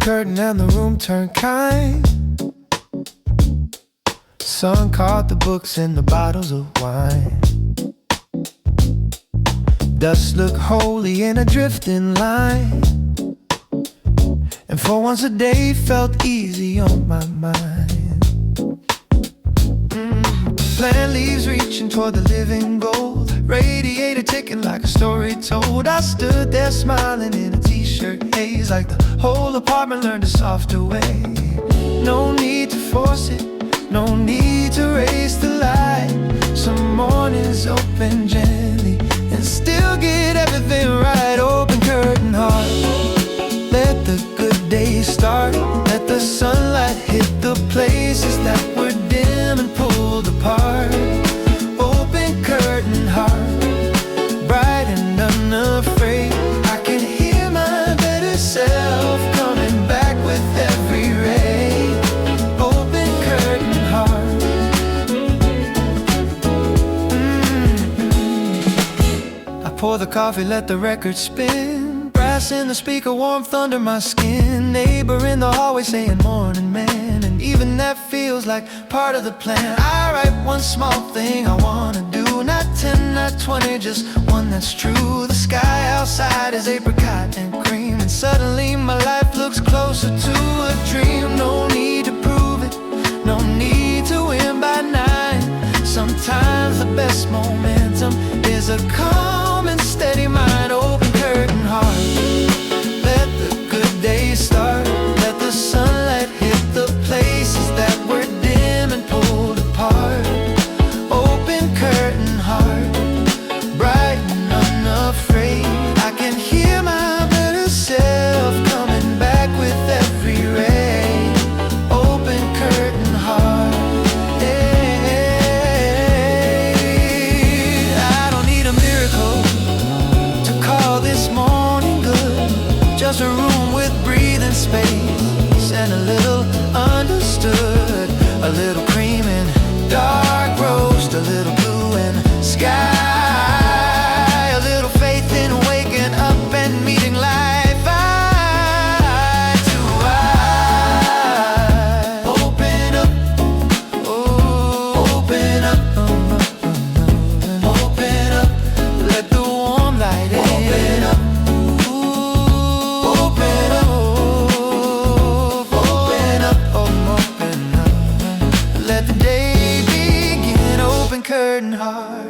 curtain and the room turned kind. Sun caught the books and the bottles of wine. Dust looked holy in a drifting line, and for once a day felt easy on my mind. Plant leaves reaching toward the living gold, radiator ticking like a story told. I stood there smiling in a t-shirt haze, like the whole apartment learned a softer way. No need to force it, no need to raise the light. Some mornings open gently and still get everything right. Open curtain heart, let the good days start. Let the sunlight hit the places that were dim and pulled apart. Open curtain heart, bright and unafraid. I can hear my better self coming back with every ray. Open curtain heart. I pour the coffee, let the record spin. Brass in the speaker, warmth under my skin. Neighbor in the hallway saying morning man, and even that feels like part of the plan. I write one small thing I wanna do, not 10, not 20, just one that's true. The sky outside is apricot and cream, and suddenly my life looks closer to a dream. No need to prove it, no need to win by 9. Sometimes the best momentum is a calm and steady mind. Open curtain heart, let the good days start. Let the sunlight hit the places that were dim and pulled apart. Open curtain heart, bright and unafraid. I can hear my better self coming back with every ray. Open curtain heart. I don't need a miracle to call this morning good, just a room with breathing space and a little understood. A little cream and dark roast, a little blue and sky, a little faith in waking up and meeting life eye to eye. Open up, oh, open up, open up, let the warm light in. Open up, open up, open up, open up, let the day begin. Open curtain heart,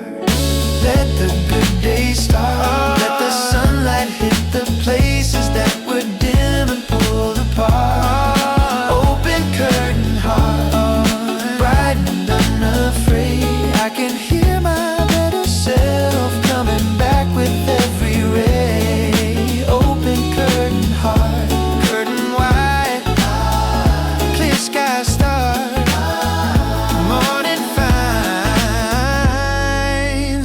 let the good days start. Let the sunlight hit the places that were dim and pulled apart. Open curtain heart, bright and unafraid. I can hear my better self coming back with every ray. Open curtain heart, curtain wide, clear sky stars, morning finds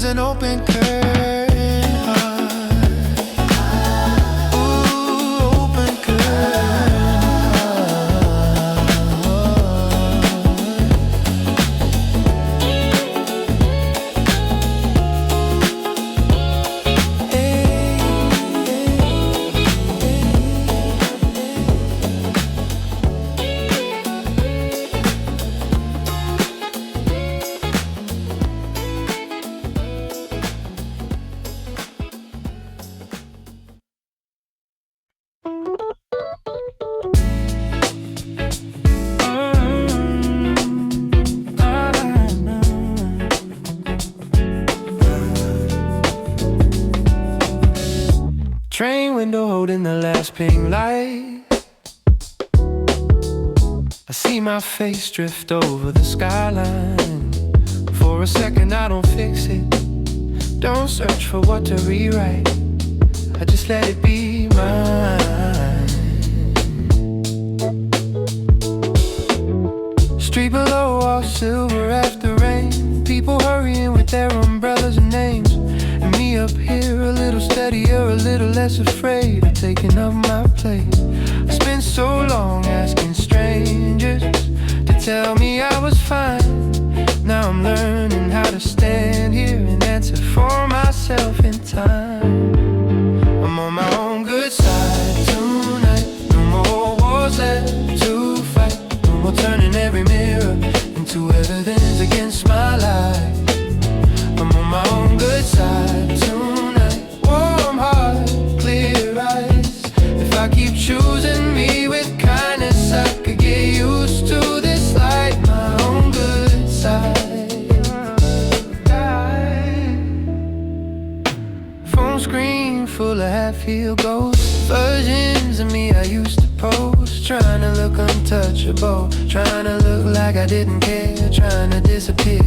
an open curtain heart. Ooh, open curtain train window holding the last pink light. I see my face drift over the skyline. For a second I don't fix it, don't search for what to rewrite. I just let it be mine. Street below, all silver after rain. People hurrying with their umbrellas and names, and me up here a little steadier, a little less afraid of taking up my place. I spent so long asking strangers to tell me I was fine. Now I'm learning how to stand here and answer for myself in time. I'm on my own good side tonight. No more wars feel ghosts. Versions of me I used to post, trying to look untouchable, trying to look like I didn't care, trying to disappear.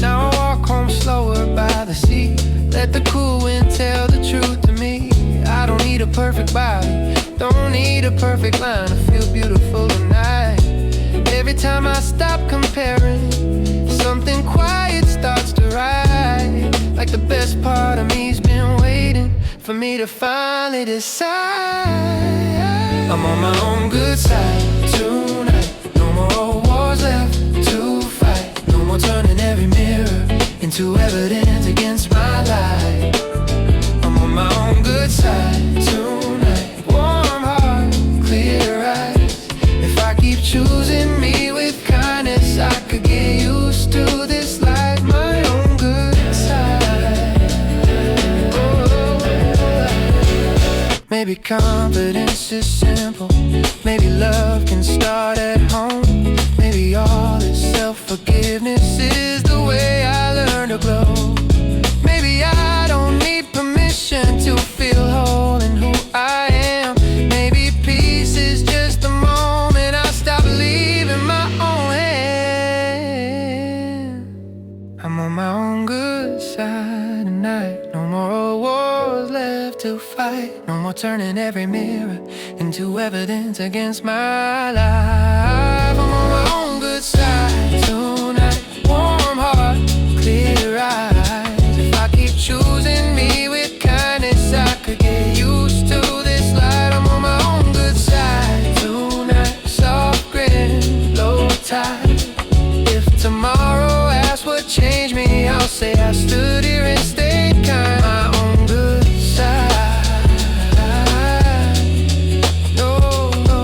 Now I walk home slower by the sea, let the cool wind tell the truth to me. I don't need a perfect body, don't need a perfect line to feel beautiful tonight. Every time I stop comparing, something quiet starts to rise. Like the best part of me's been waiting for me to finally decide. I'm on my own good side tonight. No more old wars left to fight. No more turning every mirror into evidence against my life. I'm on my own good side tonight. Warm heart, clear eyes. If I keep choosing me with kindness, I could get used to this life. My own good side. Oh. Maybe confidence is simple. Maybe love can start at home. Maybe all this self-forgiveness is the way I learn to grow. Maybe I don't need permission to feel whole in who I am. Maybe peace is just the moment I stop leaving my own hand. I'm on my own good side tonight. No more old wars left to fight. No more turning every mirror into evidence against my life. I'm on my own good side tonight. Warm heart, clear eyes. If I keep choosing me with kindness, I could get used to this light. I'm on my own good side tonight. Soft grin, low tide. If tomorrow asks what changed me, I'll say I stood here and stayed kind. My own good side. No, no,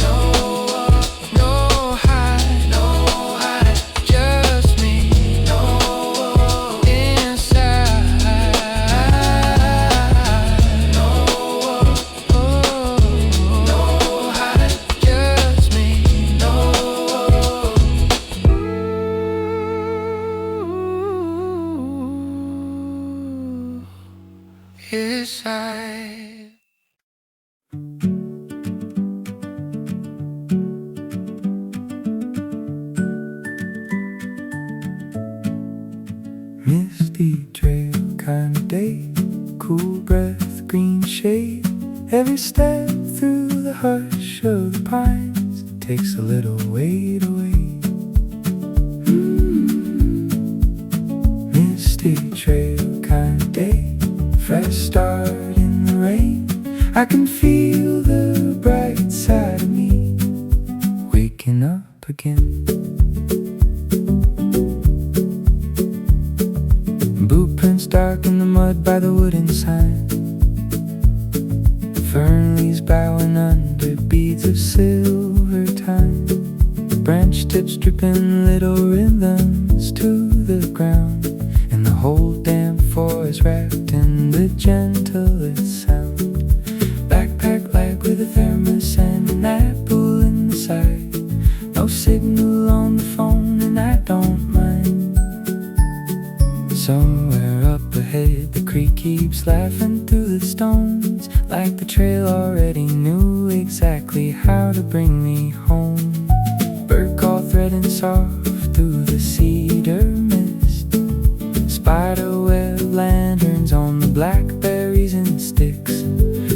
no, no hide, no hide. Just me, no inside. No, no hide. Just me, no. Inside. Misty trail kind of day, cool breath, green shade. Every step through the hush of the pines takes a little weight away. Misty trail kind of day, fresh start in the rain. I can feel the bright side of me waking up again. Blueprints dark in the mud by the wooden sign. Fern leaves bowing under beads of silver time. Branch tips dripping little rhythms to the ground. And the whole damn forest wrapped in the gentlest sound. Backpack light with a thermos and an apple in the side. No signal on the phone and I don't mind. Somewhere up ahead the creek keeps laughing through the stones, like the trail already knew exactly how to bring me home. Bird call threading soft through the cedar mist. Spiderweb lanterns on the blackberries and sticks.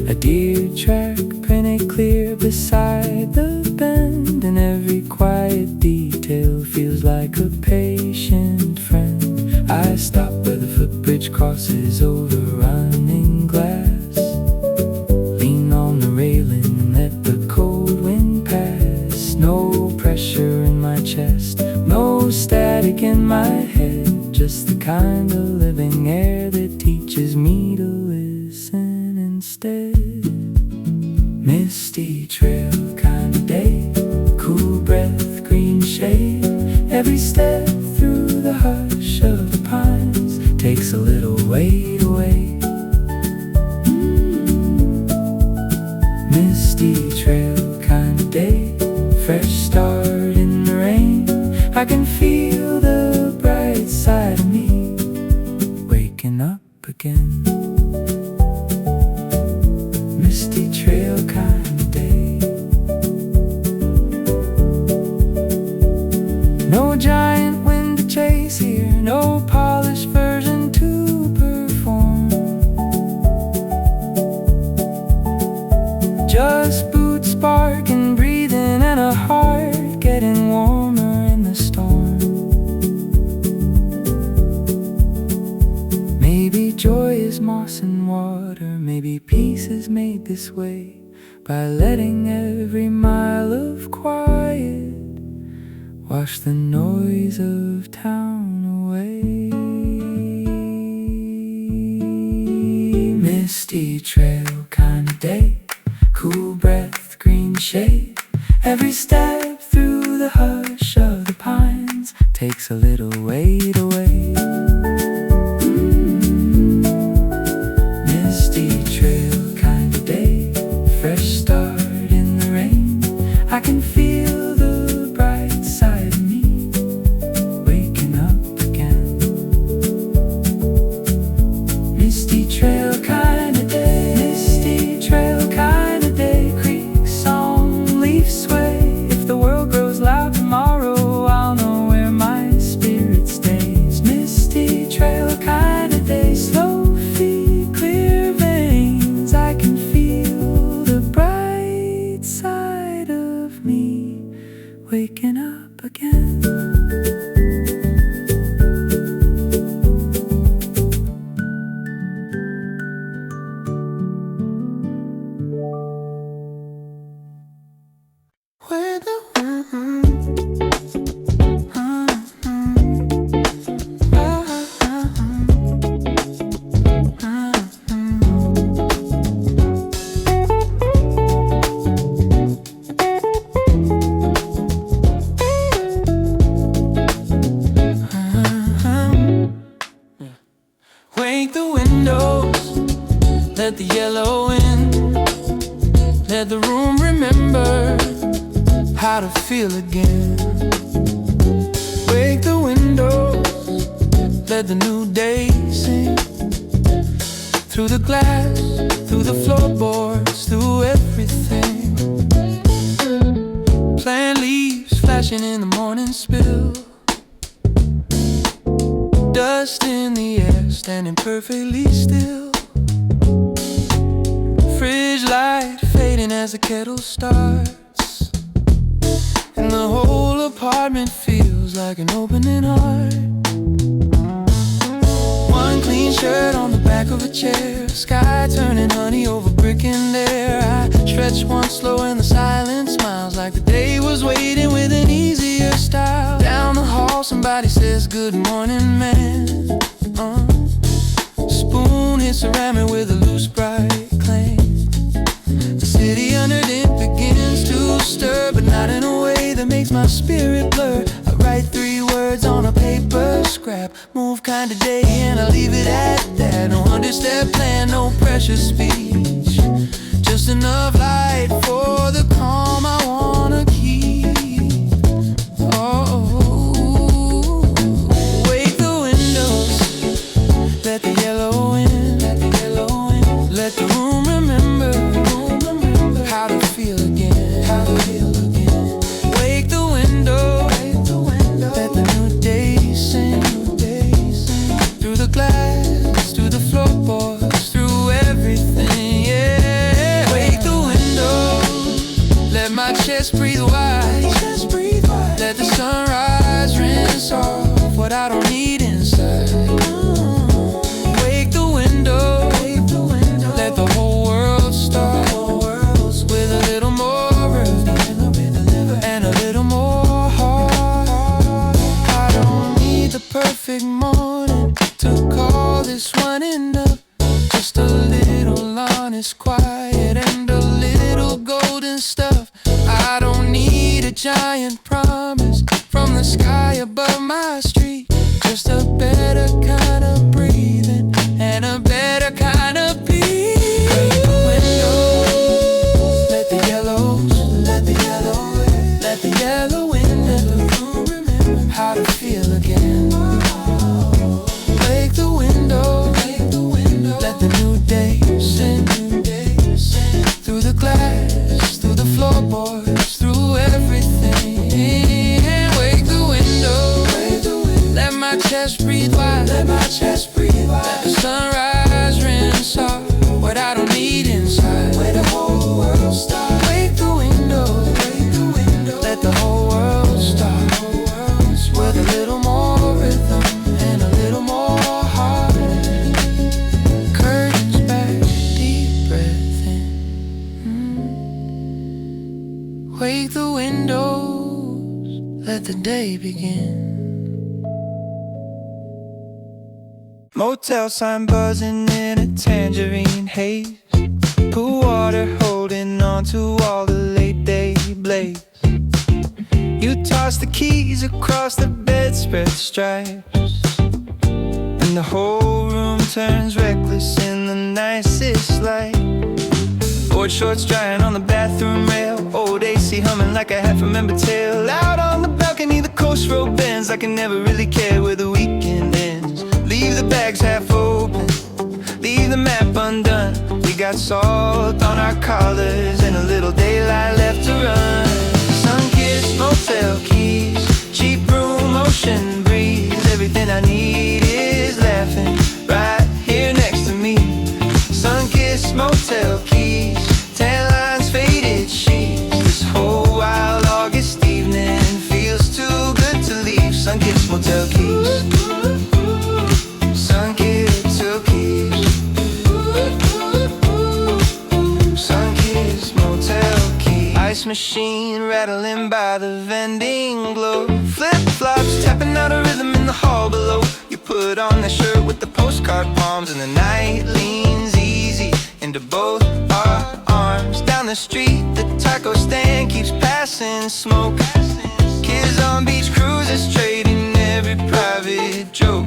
A deer track painted clear beside the bend, and every quiet detail feels like a patient friend. I stop where the footbridge crosses over running glass. Lean on the railing and let the cold wind pass. No pressure in my chest, no static in my head. Just the kind of living air that teaches me to listen instead. Misty trail kind of day, cool breath, green shade. Every step through the hush of the pines takes a little weight away. Misty trail kind of day, fresh start in the rain. I can feel the bright side of me waking up again. warmer in the storm. Maybe joy is moss and water. Maybe peace is made this way by letting every mile of quiet wash the noise of town away. Misty trail kind of day, cool breath, green shade. Every step through the hush of the pines takes a little weight away. Misty trail kind of day, fresh start in the rain. I can feel the bright side of me waking up again. Misty trail kind of day, misty trail kind of day. Creek song, leaf sway. If the world grows loud tomorrow, I'll know where my spirit stays. Misty trail kind of day, slow feet, clear veins. I can feel the bright side of me waking up again. Wake the windows, let the yellow in. Let the room remember how to feel again. Wake the windows, let the new day sing. Through the glass, through the floorboards, through everything. Plant leaves flashing in the morning spill. Dust in the air, standing perfectly still. Fridge light fading as the kettle starts, and the whole apartment feels like an opening heart. One clean shirt on the back of a chair, sky turning honey over brick and air. I stretch one slow and the silence smiles like the day was waiting with an easier style. Down the hall somebody says good morning man. Spoon hits ceramic with a loose bright clang. The city underneath begins to stir, but not in a way that makes my spirit blur. I write 3 words on a paper scrap, move kinda day and I leave it at that. No 100-step plan, no precious speech, just enough light for the calm I wanna keep. Oh, wake the windows, let the yellow in. Let the room remember how to feel again. Wake the window, let the new day sing. Through the glass, through the floorboards, through everything, yeah. Wake the window, let my chest breathe wide. Let the sunrise rinse off what I don't need inside. Wake the window, let the whole world start with a little more earth and a little more heart. I don't need the perfect morning to call this one enough. Just a little honest quiet and a little golden stuff. I don't need a giant promise from the sky above my street. Just a better kind of breathing and a better kind of peace. Break the windows, let the yellows, let the yellow in. Let the yellow in, let the room remember how to feel again. Break the window, let the new day sing. Through the glass, through the floorboards, through everything. Wake the window, let my chest breathe wide. Let the sunrise rinse off what I don't need inside. Where the whole world starts. Wake the window, let the whole world start. let the day begin. Motel sign buzzing in a tangerine haze. Pool water holding on to all the late day blaze. You toss the keys across the bedspread stripes, and the whole room turns reckless in the nicest light. Board shorts drying on the bathroom rail, old AC humming like a half-remembered tale. Out on the balcony, the coast road bends like I never really cared where the weekend ends. Leave the bags half open, leave the map undone. We got salt on our collars and a little daylight left to run. Sun-kissed motel keys, cheap room, ocean breeze. Everything I need is laughing right here next to me. Sun-kissed motel keys, tan lines, faded sheets. This whole wild August evening feels too good to leave. Sun-kissed motel keys, sun-kissed motel keys, sun-kissed motel keys. Ice machine rattling by the vending globe. Flip-flops tapping out a rhythm in the hall below. You put on that shirt with the postcard palms, and the night leans easy into both our arms. Down the street, the taco stand keeps passing smoke. Kids on beach cruises trading every private joke.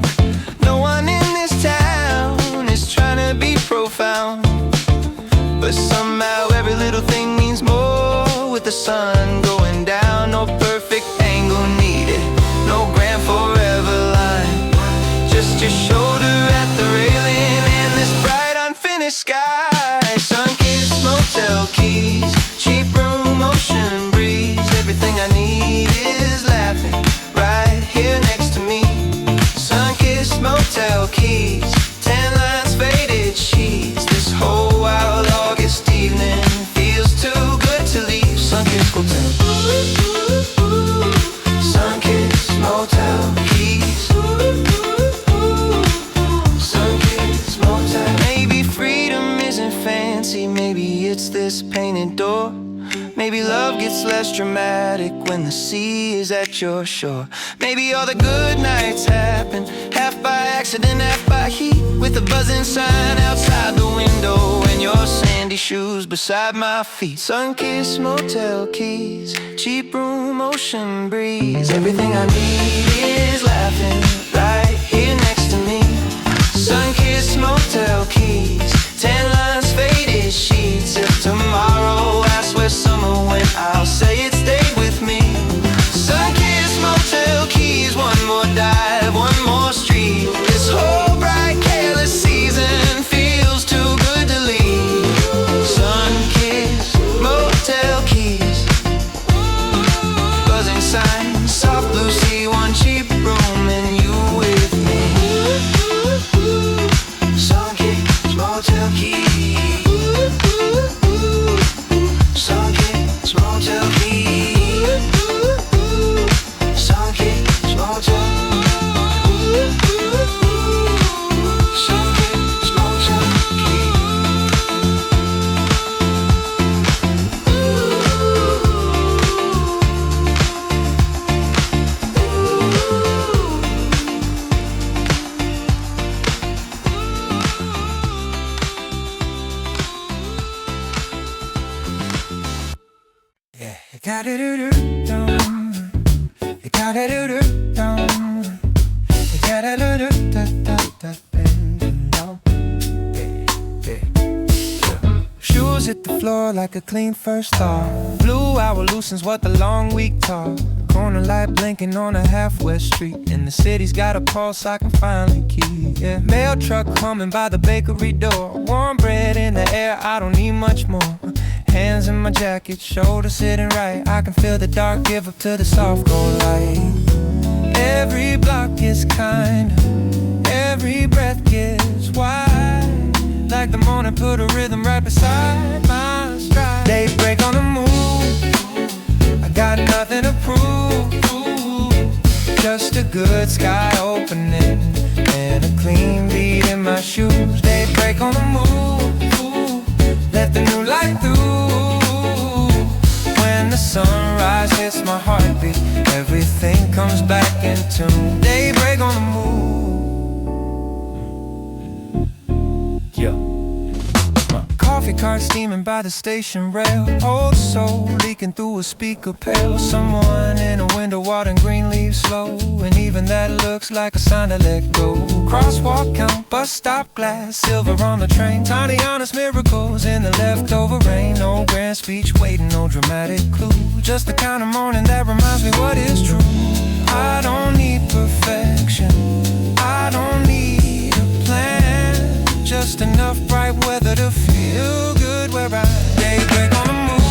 No one in this town is trying to be profound, but somehow every little thing means more with the sun going down. No perfect angle needed, no grand forever line, just your shoulder at the railing and this bright unfinished sky. Sun-kissed motel keys, cheap room, ocean breeze. Everything I need is laughing right here next to me. Sun-kissed motel keys, tan lines, faded sheets. This whole wild August evening feels too good to leave. Sun-kissed motel, sun-kissed motel keys, sun-kissed motel. Maybe freedom isn't fancy, maybe it's this painted door. Maybe love gets less dramatic when the sea is at your shore. Maybe all the good nights happen half by accident, half by heat, with a buzzing sign outside the window and your sandy shoes beside my feet. Sun-kissed motel keys, cheap room, ocean breeze. Everything I need is laughing right here next to me. Sun-kissed motel keys, tan lines, faded sheets. If tomorrow asks where summer went, I'll say it stayed with me. Sun-kissed motel keys, one more dive, one more street. This whole bright, careless season feels too good to leave. Sun-kissed motel keys, buzzing sign, soft blue sea, one cheap room, and you with me. Sun-kissed motel keys, sun-kissed motel keys, sun-kissed motel, sun-kissed motel keys. Yeah, you gotta do down. You gotta do down. You gotta do down. Shoes hit the floor like a clean first thought. Blue hour loosens what the long week taught. Corner light blinking on a half-west street, and the city's got a pulse I can finally keep. Yeah, mail truck humming by the bakery door. Warm bread in the air, I don't need much more. Hands in my jacket, shoulders sitting right. I can feel the dark give up to the soft gold light. Every block is kind, every breath gives wide. Like the morning put a rhythm right beside my stride. Daybreak on the move, I got nothing to prove. Just a good sky opening and a clean beat in my shoes. Daybreak on the move, let the new light through. When the sunrise hits my heartbeat, everything comes back in tune. Daybreak on the move. Coffee cart steaming by the station rail. Old soul leaking through a speaker pail. Someone in a window watering green leaves slow, and even that looks like a sign to let go. Crosswalk count, bus stop glass, silver on the train. Tiny honest miracles in the leftover rain. No grand speech waiting, no dramatic clue. Just the kind of morning that reminds me what is true. I don't need perfection, I don't need a plan, just enough bright weather to feel good where I daybreak on the move.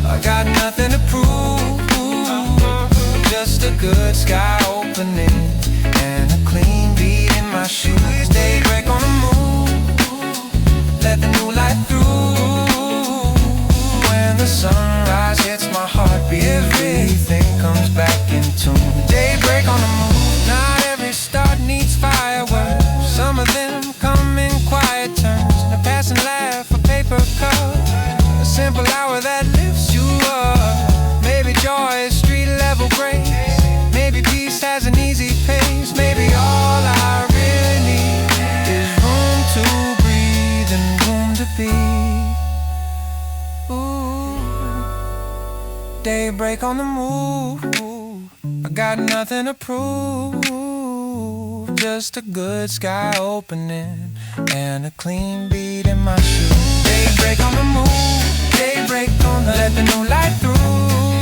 I got nothing to prove, just a good sky opening and a clean beat in my shoes. Daybreak on the move, let the new light through. When the sunrise hits my heartbeat, everything comes back in tune. Daybreak on the move. Not every start needs fireworks, some of them come in quiet turns. A passing laugh, a paper cup, a simple hour that lifts you up. Maybe joy is street level grace, maybe peace has an easy pace. Maybe all I really need is room to breathe and room to be. Ooh. Daybreak on the move, I got nothing to prove, just a good sky opening and a clean beat in my shoes. Daybreak on the move, daybreak on the, let the new light through,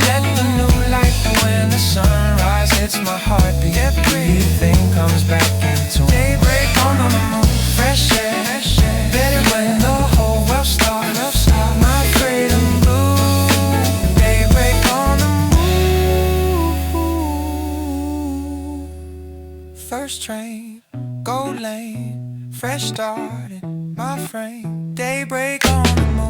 let the new light through. When the sunrise hits my heartbeat, everything comes back into daybreak on the move. Fresh air, better when the whole world starts. My freedom blue, daybreak on the move. First train, gold lane, fresh start in my frame. Daybreak on the move.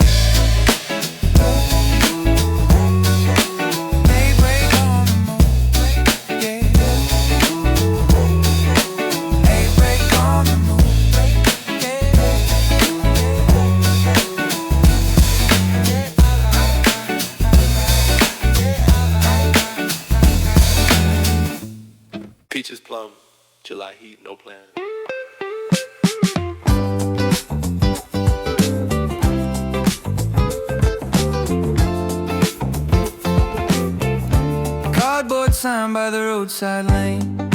Daybreak on the move, yeah. Daybreak on the move, yeah. Peaches plum, July heat, no plan. Cardboard sign by the roadside lane,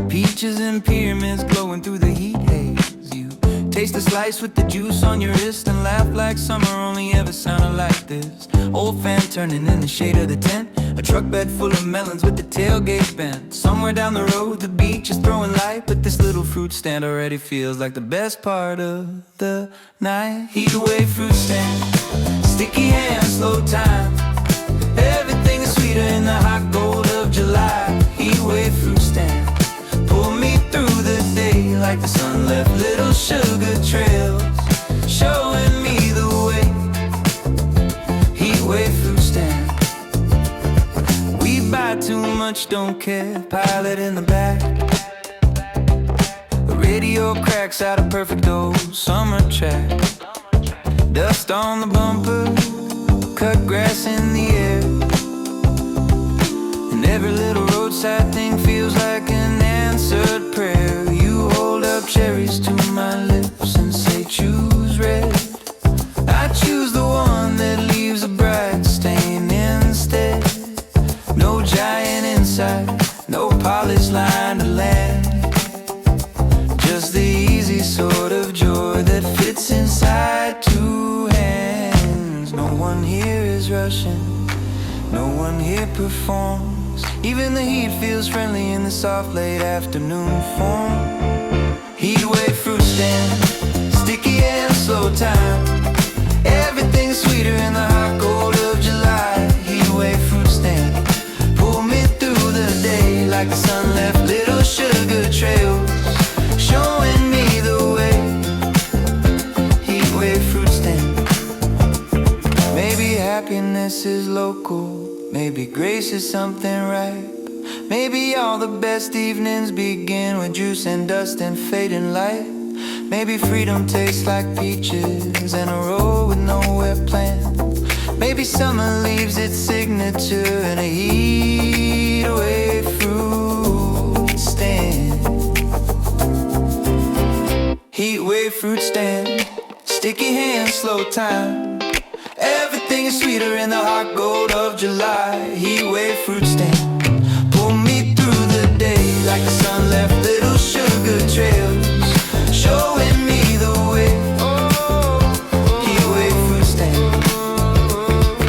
peaches and pyramids glowing through the heat haze. You taste a slice with the juice on your wrist and laugh like summer only ever sounded like this. Old fan turning in the shade of the tent, a truck bed full of melons with the tailgate bent. Somewhere down the road the beach is throwing light, but this little fruit stand already feels like the best part of the night. Heat away fruit stand, sticky hands, slow time. Everything is sweeter in the hot gold of July. Heat wave fruit stand, pull me through the day like the sun left little sugar trails, showing me the way. Heat wave fruit stand. We buy too much, don't care, pile it in the back. The radio cracks out a perfect old summer track. Dust on the bumper, cut grass in the air, and every little roadside thing feels like an answered prayer. You hold up cherries to my lips and say choose red. I choose the one that leaves a bright stain instead. No giant inside, no polished line to land, just the easy sort of joy that fits inside two hands. No one here is rushing, no one here performs. Even the heat feels friendly in the soft late afternoon form. Heat wave fruit stand, sticky and slow time. Everything's sweeter in the hot gold of July. Heat wave fruit stand, pull me through the day like the sun left little sugar trails, showing me the way. Heat wave fruit stand. Maybe happiness is local, maybe grace is something ripe. Maybe all the best evenings begin with juice and dust and fading light. Maybe freedom tastes like peaches and a road with nowhere planned. Maybe summer leaves its signature in a heat time. Everything is sweeter in the hot gold of July. Heat wave fruit stand pull me through the day, like the sun left little sugar trails, showing me the way. Heat wave fruit stand,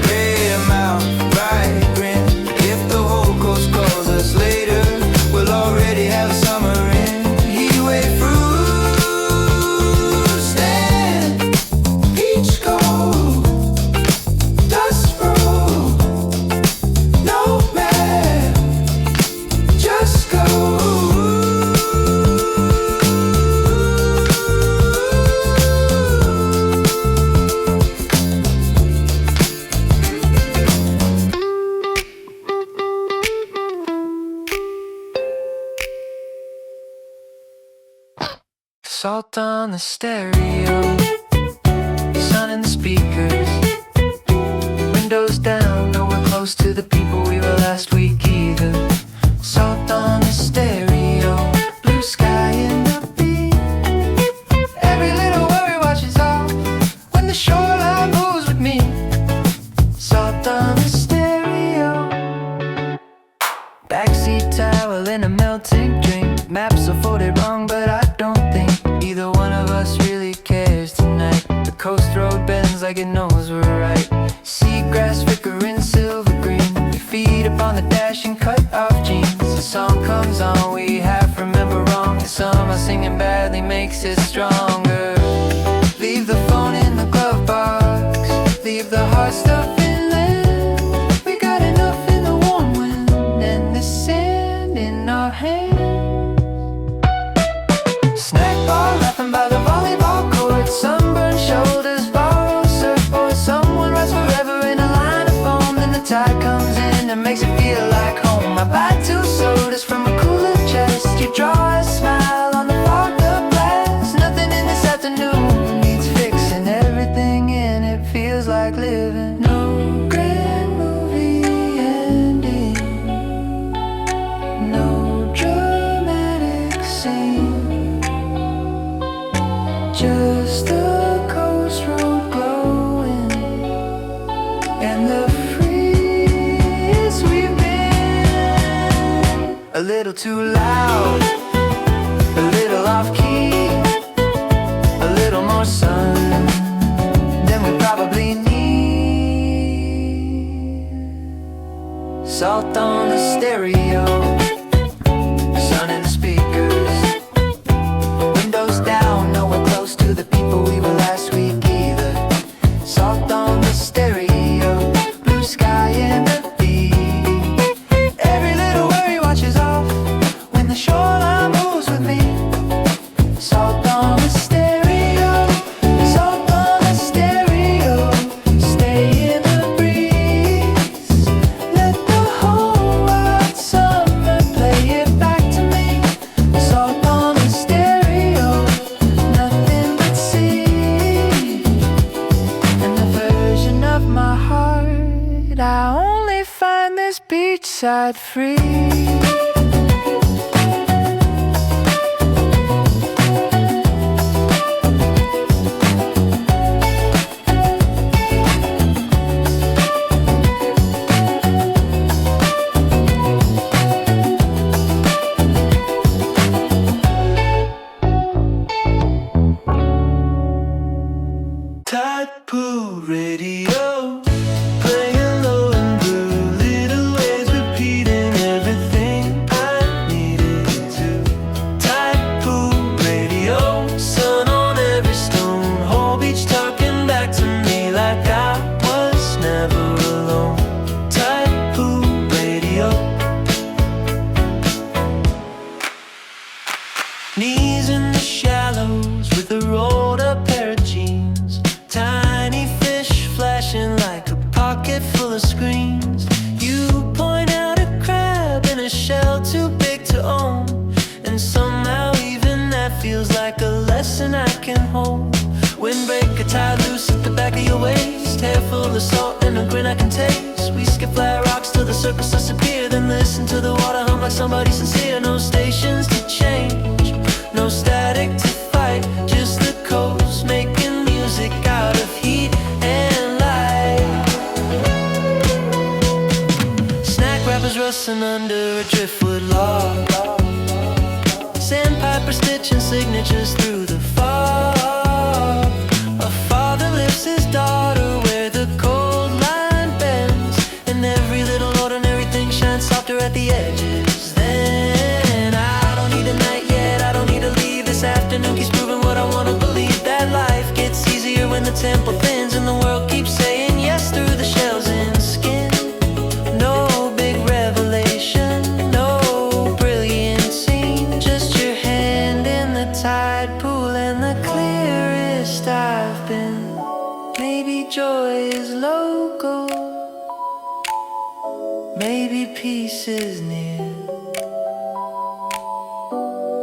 red mouth, bright grin. If the whole coast calls us later, we'll already have a summer in. Heat wave fruit stand, peach gold, dust roll, no map, just go. Salt on the stereo, sun in the speakers, windows down, nowhere close to the people we were last week either. Salt on the stereo, blue sky in the beat. Every little worry washes off when the shoreline moves with me. Salt on the stereo, backseat towel in a melting drink. Maps are folded wrong, but I don't think either one of us really cares tonight. The coast road bends like it knows we're right. Seagrass flickering silver green, your feet upon the dash and cut off jeans. The song comes on, we half remember wrong, and somehow singing badly makes it stronger. Leave the phone in the glove box, leave the hard stuff inland. We got enough in the warm wind and the sand in our hands. Snack bar, laughing by the volleyball court, sunburned shoulders, borrowed surfboard. Someone rides forever in a line of foam, then the tide comes in and makes it feel like home. I buy 2 sodas from a cooler chest. You draw a smile on the fog of glass. Nothing in this afternoon needs fixing. Everything in it feels like living. No grand movie ending, no dramatic scene, just the coast road glowing and the freeze we've been. A little too loud, a little off key, a little more sun than we probably need. Salt on the stereo, sun in the speakers, windows down, nowhere close to the people we were last week either. Salt on the stereo, blue sky in the beat. Every little worry washes off when the shoreline moves with me. Salt on the stereo, salt on the stereo, stay in the breeze. Let the whole wide summer play it back to me. Salt on the stereo, nothing but sea. And the version of my heart I only find this beachside free. Tide pool radio, playing low and blue, little waves repeating everything I needed to. Tide pool radio, sun on every stone, whole beach talking back to me like I was never alone. Tide pool radio, knees in the shallows with a rolled up pair of jeans. Tiny fish flashing like a pocket full of screens. You point out a crab in a shell too big to own, and somehow even that feels like a lesson I can hold. Windbreaker tied loose at the back of your waist, hair full of salt and a grin I can taste. We skip flat rocks till the surface disappear, then listen to the water hum like somebody sincere. No stations to change, no static to fight, just the coast making music out of heat dancing under a driftwood log. Sandpiper stitching signatures through the fog. A father lifts his daughter where the cold line bends, and every little ordinary thing shines softer at the edges. Then I don't need a night yet, I don't need to leave. This afternoon keeps proving what I want to believe, that life gets easier when the tempo thins and the world keeps saying yes through the shells in skin. No big revelation, no brilliant scene, just your hand in the tide pool and the clearest I've been. Maybe joy is local, maybe peace is near.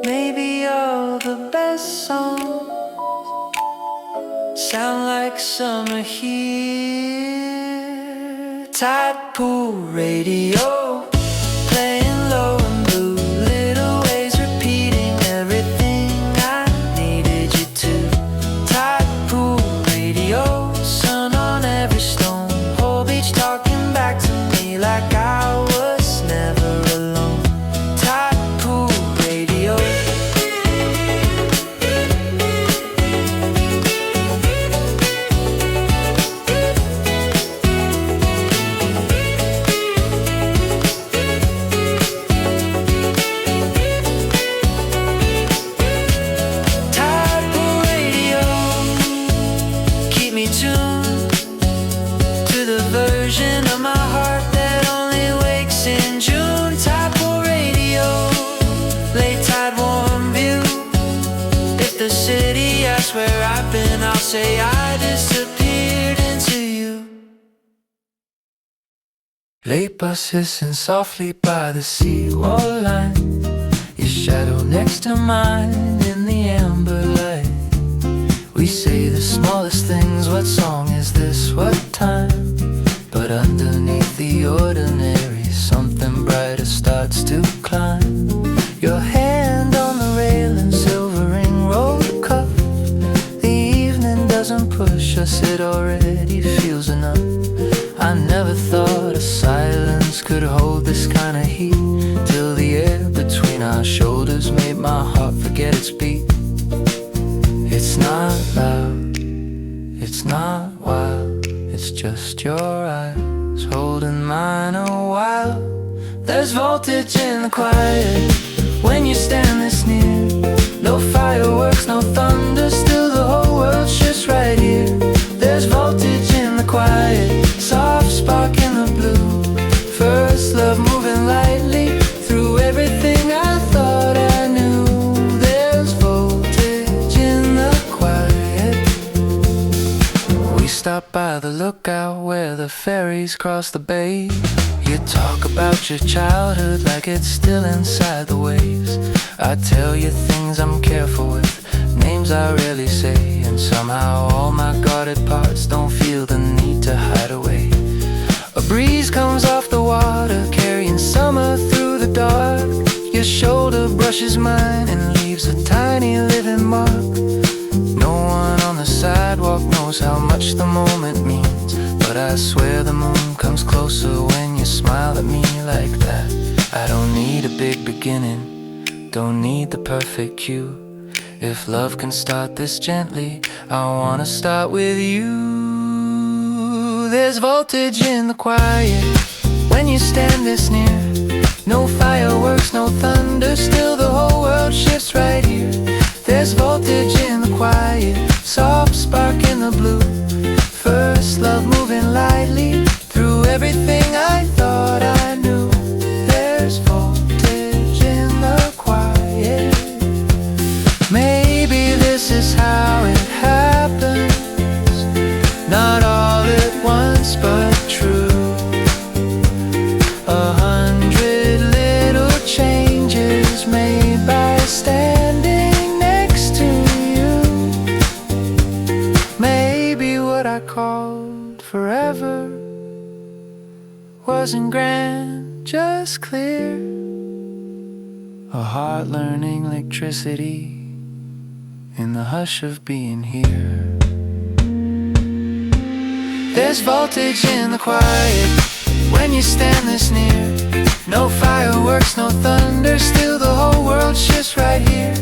Maybe all the best songs sound like summer here. Tide pool radio, playing low and blue, little waves repeating everything I needed you to. Tide pool radio, sun on every stone, whole beach talking back to me like I was never alone. Tide pool radio. Version of my heart that only wakes in June. Tide pool radio, late tide warm view. If the city asks where I've been, I'll say I disappeared into you. Late bus hissing softly by the seawall line, your shadow next to mine in the amber light. We say the smallest things, what song is this, what time? But underneath the ordinary, something brighter starts to climb. Your hand on the railing, silvering road cup. The evening doesn't push us, it already feels enough. I never thought a silence could hold this kind of heat, till the air between our shoulders made my heart forget its beat. It's not loud, it's not wild, it's just your eyes holding mine a while. There's voltage in the quiet when you stand this near. No fireworks, no thunder, still the whole world shifts right here. There's voltage in the quiet, soft spark in the blue. First love moving lightly through everything I thought I knew. There's voltage in the quiet. We stop by the lookout where the ferries cross the bay. You talk about your childhood like it's still inside the waves. I tell you things I'm careful with, names I rarely say, and somehow all my guarded parts don't feel the need to hide away. A breeze comes off the water, carrying summer through the dark. Your shoulder brushes mine and leaves a tiny living mark. No one on the sidewalk knows how much the moment means, but I swear the moon comes closer when you smile at me like that. I don't need a big beginning, don't need the perfect cue. If love can start this gently, I wanna start with you. There's voltage in the quiet when you stand this near. No fireworks, no thunder, still the whole world shifts right here. There's voltage in the quiet, soft spark in the blue. First love moving lightly through everything I thought I knew. There's voltage in the quiet. Maybe this is how it happens, not all at once but true. 100 little changes made by standing next to you. Maybe what I called forever wasn't grand, just clear. A heart learning electricity in the hush of being here. There's voltage in the quiet when you stand this near. No fireworks, no thunder, still the whole world shifts right here.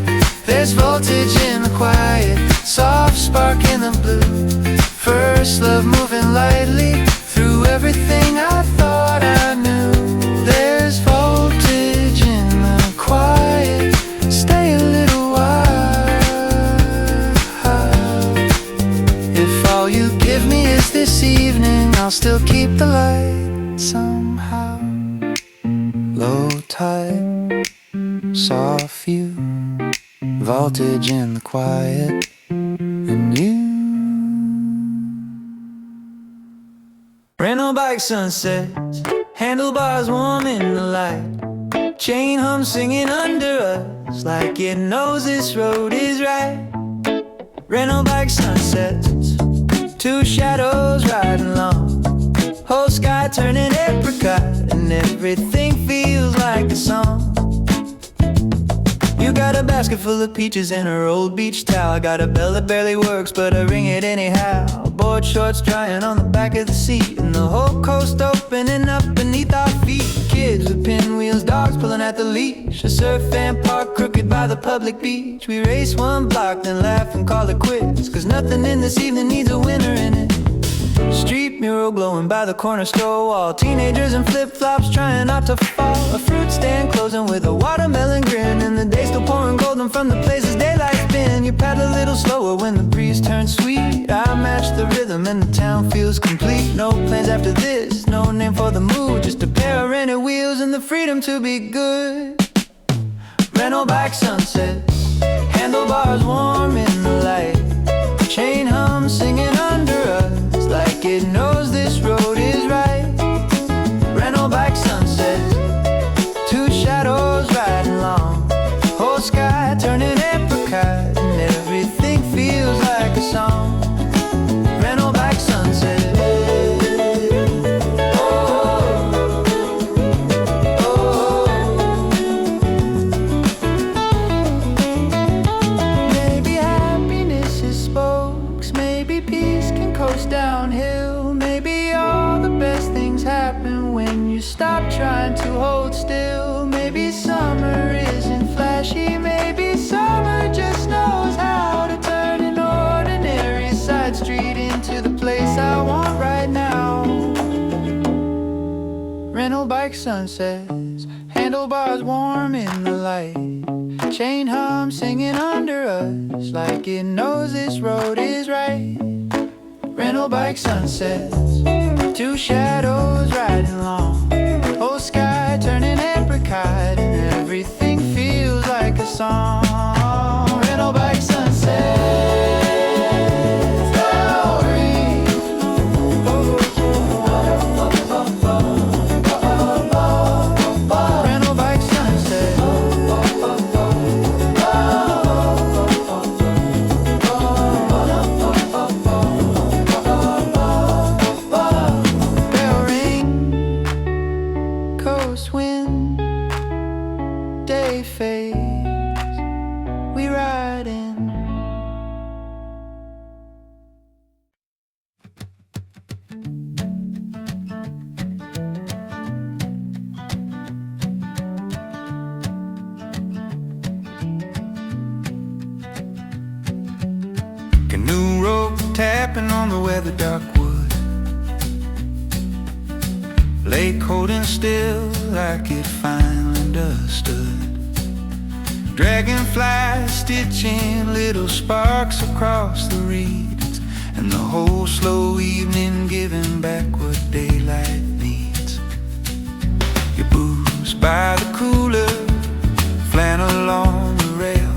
There's voltage in the quiet, soft spark in the blue. First love moving lightly through everything I thought I knew. There's voltage in the quiet, stay a little while. If all you give me is this evening, I'll still keep the light somehow. Low tide, soft view, voltage in the quiet, and you. Rental bike sunsets, handlebars warm in the light, chain hum singing under us like it knows this road is right. Rental bike sunsets, two shadows riding along, whole sky turning apricot, and everything feels like a song. You got a basket full of peaches and her old beach towel. I got a bell that barely works, but I ring it anyhow. Board shorts drying on the back of the seat, and the whole coast opening up beneath our feet. Kids with pinwheels, dogs pulling at the leash, a surf fan parked crooked by the public beach. We race one block, then laugh and call it quits, 'cause nothing in this evening needs a winner in it. Street mural glowing by the corner store wall, teenagers in flip-flops trying not to fall. A fruit stand closing with a watermelon grin, and the day still pouring golden from the places daylight's been. You paddle a little slower when the breeze turns sweet. I match the rhythm and the town feels complete. No plans after this, no name for the mood, just a pair of rented wheels and the freedom to be good. Rental bike sunsets, handlebars warm in the light, chain hum singing under us like it knows this road is right. Rental bike sunsets, two shadows riding long, whole sky turning apricot, and everything feels like a song. Rental bike sunsets. Downhill, maybe all the best things happen when you stop trying to hold still. Maybe summer isn't flashy, maybe summer just knows how to turn an ordinary side street into the place I want right now. Rental bike sunsets, handlebars warm in the light, chain hum singing under us like it knows this road is right. Rental bike sunsets, two shadows riding long, whole sky turning apricot, and everything feels like a song. Rental bike sunsets. Canoe rope tapping on the weather dark wood, lake holding still like it finally understood. Dragonflies stitching little sparks across the reeds, and the whole slow evening giving back what daylight needs. Your booze by the cooler, flannel on the rail,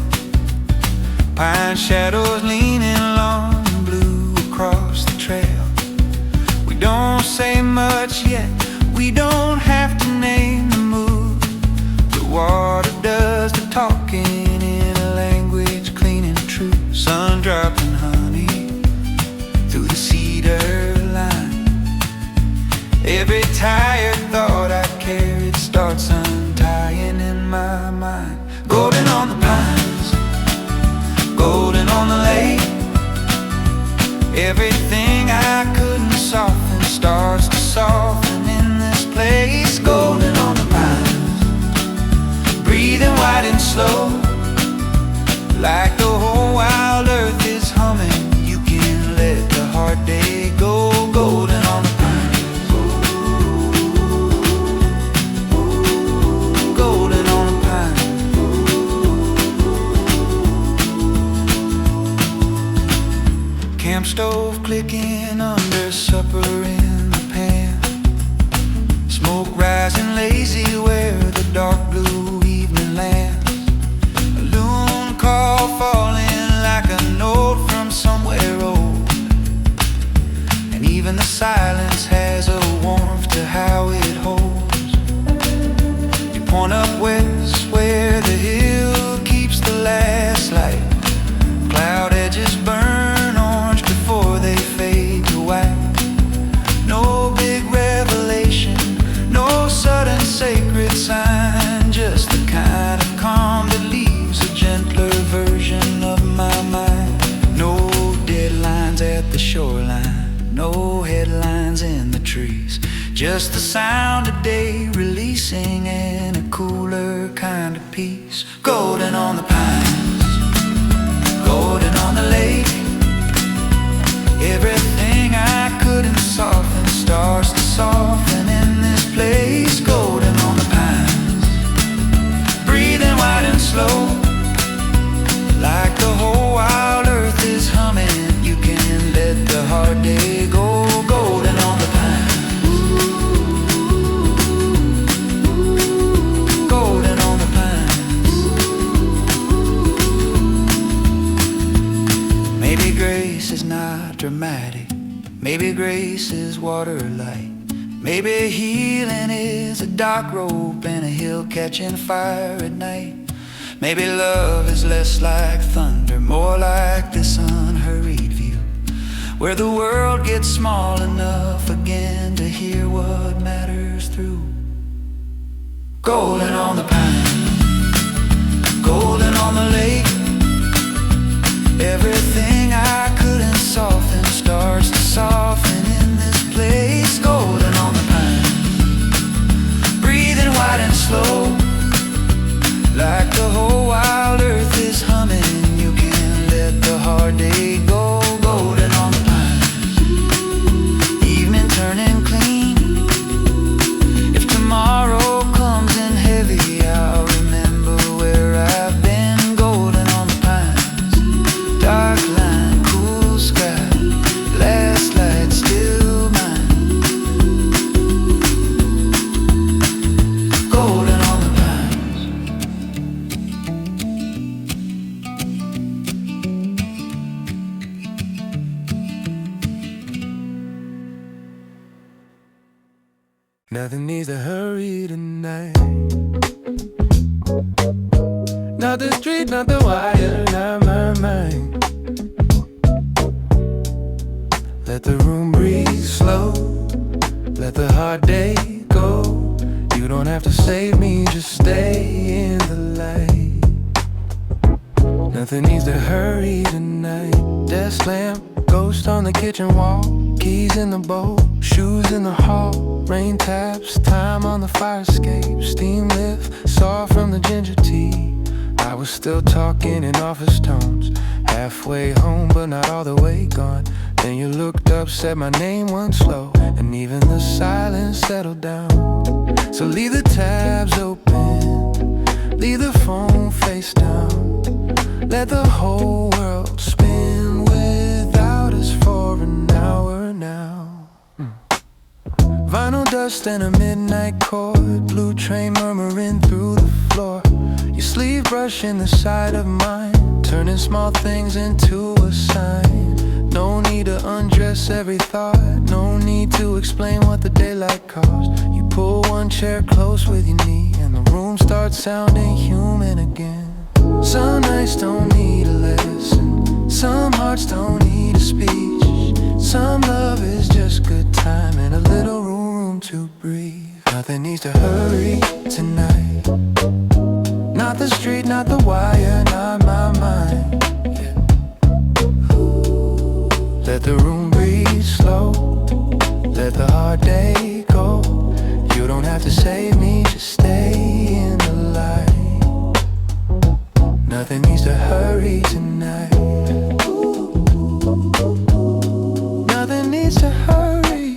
pine shadows leaning long and blue across the trail. We don't say much yet, we don't have to name the mood. The water does the talking in a language clean and true. Sun dropping honey through the cedar line. Every tired thought I carried starts untying in my mind. Golden on the pines, golden on the lake, everything I couldn't soften starts to soften in this place. Golden on the pine. breathing wide and slow, like the whole wild earth is humming. You can let the hard day go, golden on the pine, golden on the pine. Camp stove clicking under supper in the pan, smoke rising lazy where the dark blue evening lands. A loon call falling like a note from somewhere old, and even the silence has a warmth to how it holds. You point up west where the hill keeps the last light. Cloud edges burn orange before they fade to white. No big revelation, no sudden sacred sign, just the kind of calm that leaves a gentler version of my mind. No deadlines at the shoreline, no headlines in the trees, just the sound of day releasing in a cooler kind of peace. Golden on the pines, golden on the lake. Everything I couldn't soften starts to soften in this place. Golden on the pines, breathing wide and slow, like the whole wild earth is humming. You can let the hard day go, golden on the pines, golden on the pines. Maybe grace is not dramatic, maybe grace is water light. Maybe healing is a dark rope and a hill catching fire at night. Maybe love is less like thunder, more like this unhurried view, where the world gets small enough again to hear what matters through. Golden on the pine, golden on the lake. Everything I couldn't soften starts to soften in this place. Golden on the pine, breathing wide and slow, like the whole wild earth is humming. You can let the hard day go, golden on the pines. Evening turning clean, if tomorrow comes in heavy, I'll remember where I've been. Golden on the pines, dark line, cool sky, last light still mine. Golden on the pines. Nothing needs to hurry tonight. Not the street, not the wire, not my mind. Let the room breathe slow, let the hard day go. You don't have to save me, just stay in the light. Nothing needs to hurry tonight. Desk lamp, ghost on the kitchen wall, keys in the bowl, shoes in the hall, rain taps, time on the fire escape, steam lift, saw from the ginger tea. I was still talking in office tones, halfway home but not all the way gone. Then you looked up, said my name once slow, and even the silence settled down. So leave the tabs open, leave the phone face down, let the whole world spin without us for an hour now. Vinyl dust and a midnight chord, blue train murmuring through the floor. Your sleeve brushing the side of mine, turning small things into a sign. No need to undress every thought, no need to explain what the daylight caused. You pull one chair close with your knee, and the room starts sounding human again. Some nights don't need a lesson, some hearts don't need a speech. Some love is just good time and a little room to breathe. Nothing needs to hurry tonight. Not the street, not the wire, not my mind. Yeah. Let the room breathe slow, let the hard day go. You don't have to save me, just stay in the light. Nothing needs to hurry tonight. Nothing needs to hurry.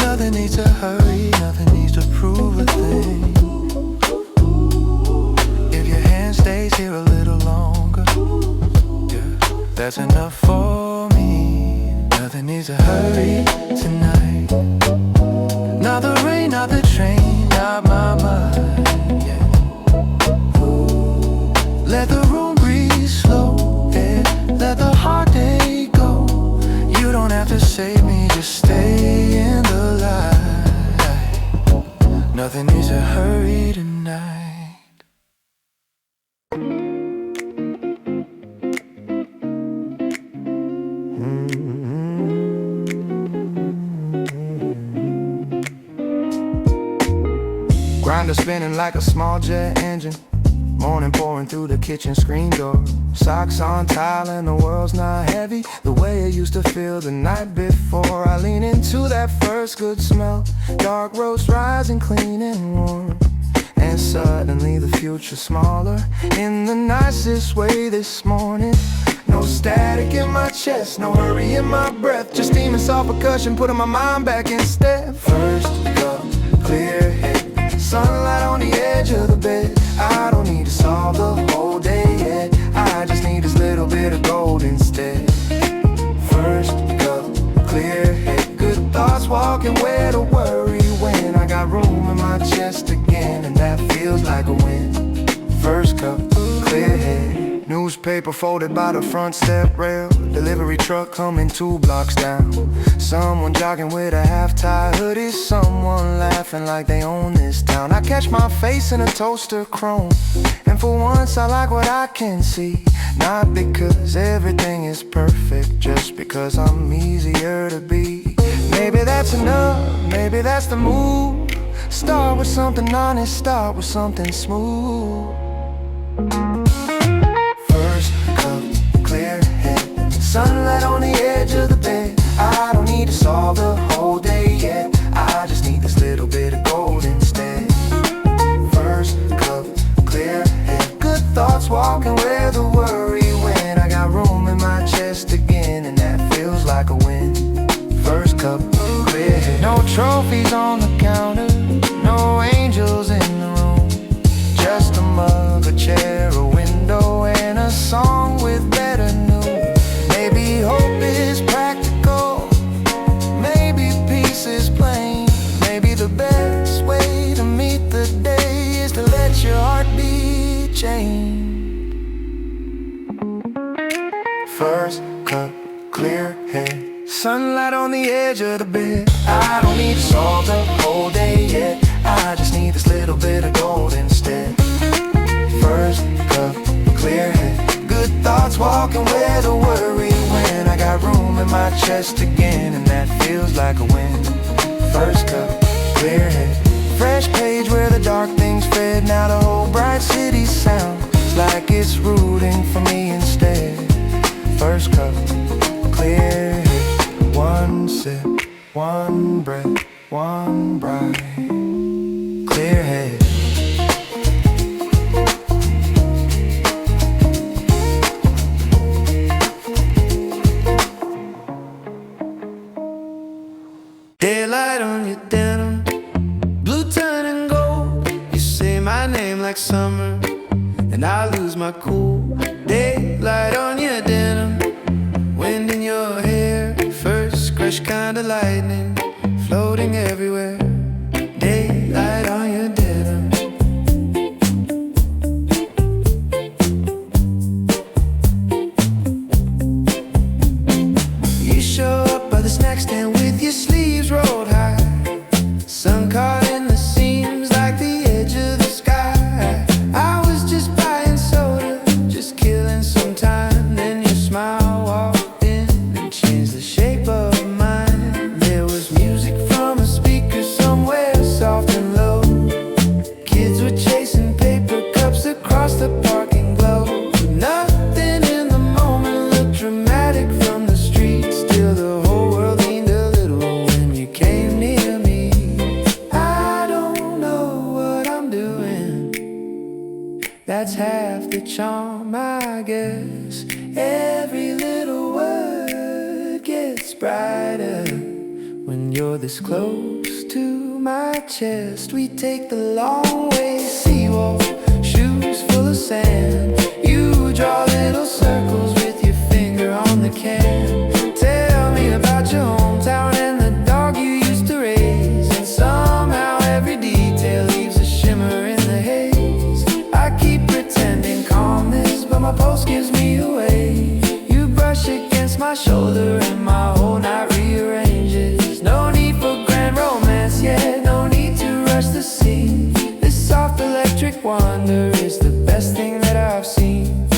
Nothing needs to hurry. Nothing needs to prove a thing. If your hand stays here a little longer, yeah, that's enough for me. Nothing needs to hurry tonight. Not the rain, not the train, not my mind, yeah. Let the room breathe slow, yeah. Let the heartache go. You don't have to save me, just stay in the light. Nothing needs to hurry tonight. Grinder spinning like a small jet engine. Morning pouring through the kitchen screen door. Socks on tile and the world's not heavy the way it used to feel the night before. I lean into that first good smell. Dark roast rising clean and warm. And suddenly the future's smaller in the nicest way this morning. No static in my chest, no hurry in my breath. Just steam and soft percussion, putting my mind back instead. First cup, clear head. Sunlight on the edge of the bed. I don't need to solve the whole day yet. I just need this little bit of gold instead. First cup, clear head. Good thoughts walking where to worry when I got room in my chest again, and that feels like a win. First cup, clear head. Newspaper folded by the front step rail. Delivery truck coming 2 blocks down. Someone jogging with a half-tie hoodie. Someone laughing like they own this town. I catch my face in a toaster chrome, and for once I like what I can see. Not because everything is perfect, just because I'm easier to be. Maybe that's enough, maybe that's the move. Start with something honest, start with something smooth. Sunlight on the edge of the bed. I don't need to solve the whole day yet. I just need this little bit of gold instead. First cup, clear head. Good thoughts walking where the worry went. I got room in my chest again, and that feels like a win. First cup, clear head. No trophies on the counter, no angels in the room. Just a mug, a chair, a window, and a song with better news. Maybe hope is practical, maybe peace is plain. Maybe the best way to meet the day is to let your heart be chained. First cup, clear head. Sunlight on the edge of the bed. I don't need to solve the whole day yet. I just need this little bit of gold instead. First cup, clear head. Good thoughts walking where the worry went. I got room in my chest again, and that feels like a win. First cup, clear head. Fresh page where the dark things fed. Now the whole bright city sounds like it's rooting for me instead. First cup, clear head. One sip, one breath, one bright, clear head. Daylight on your denim, blue turning gold. You say my name like summer, and I lose my cool. Daylight on your denim, wind in your hair. First crush kinda lightning, floating everywhere. Daylight on your denim. You show up by the snack stand with your sleeves rolled high, sun caught in the seams like the edge of the sky. I was just buying soda, just killing some time. Then your smile walked in and changed the shape of mine. There was music from a speaker that's half the charm, I guess. Every little word gets brighter when you're this close to my chest. We take the long way, seawolf, shoes full of sand. You draw little circles with your finger on the can. Tell me about your hometown and the dog you used to raise. And somehow every detail leaves a shimmer in the haze. I keep pretending calmness, but my pulse gives me away. You brush against my shoulder and my whole night rearranges. No need for grand romance yet, no need to rush the scene. This soft electric wonder is the best thing that I've seen.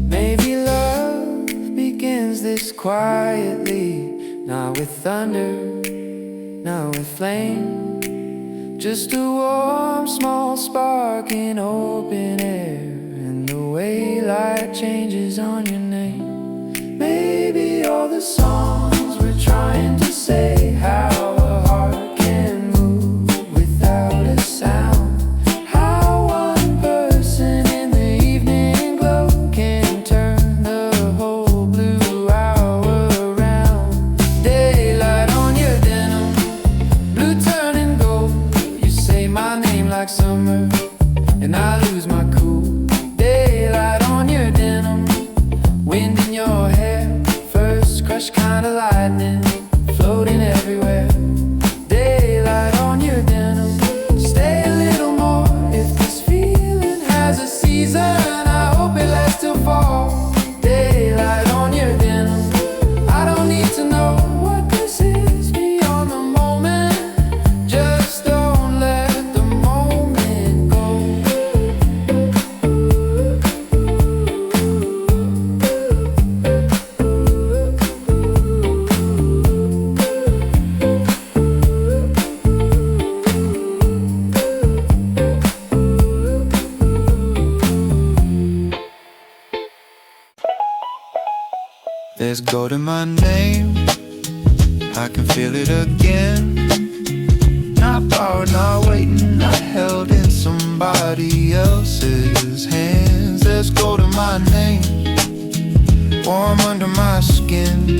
Maybe love begins this quietly, not with thunder, not with flame. Just a warm small spark in open air, and the way light changes on your name. Maybe all the songs we're trying to say, how a heart can move without a sound. How one person in the evening glow can turn the whole blue hour around. Daylight on your denim, blue turning gold. You say my name like summer, and I lose my cool. Daylight on your denim, wind in your hair, first crush kinda lightning, floating everywhere. Daylight on your denim, stay a little more. If this feeling has a season, I hope it lasts till fall. Daylight on your denim, I don't need to know what this is beyond the moment. Just don't let the moment go. There's gold in my name, I can feel it again. Not borrowed, not waiting, not held in somebody else's hands. There's gold in my name, warm under my skin.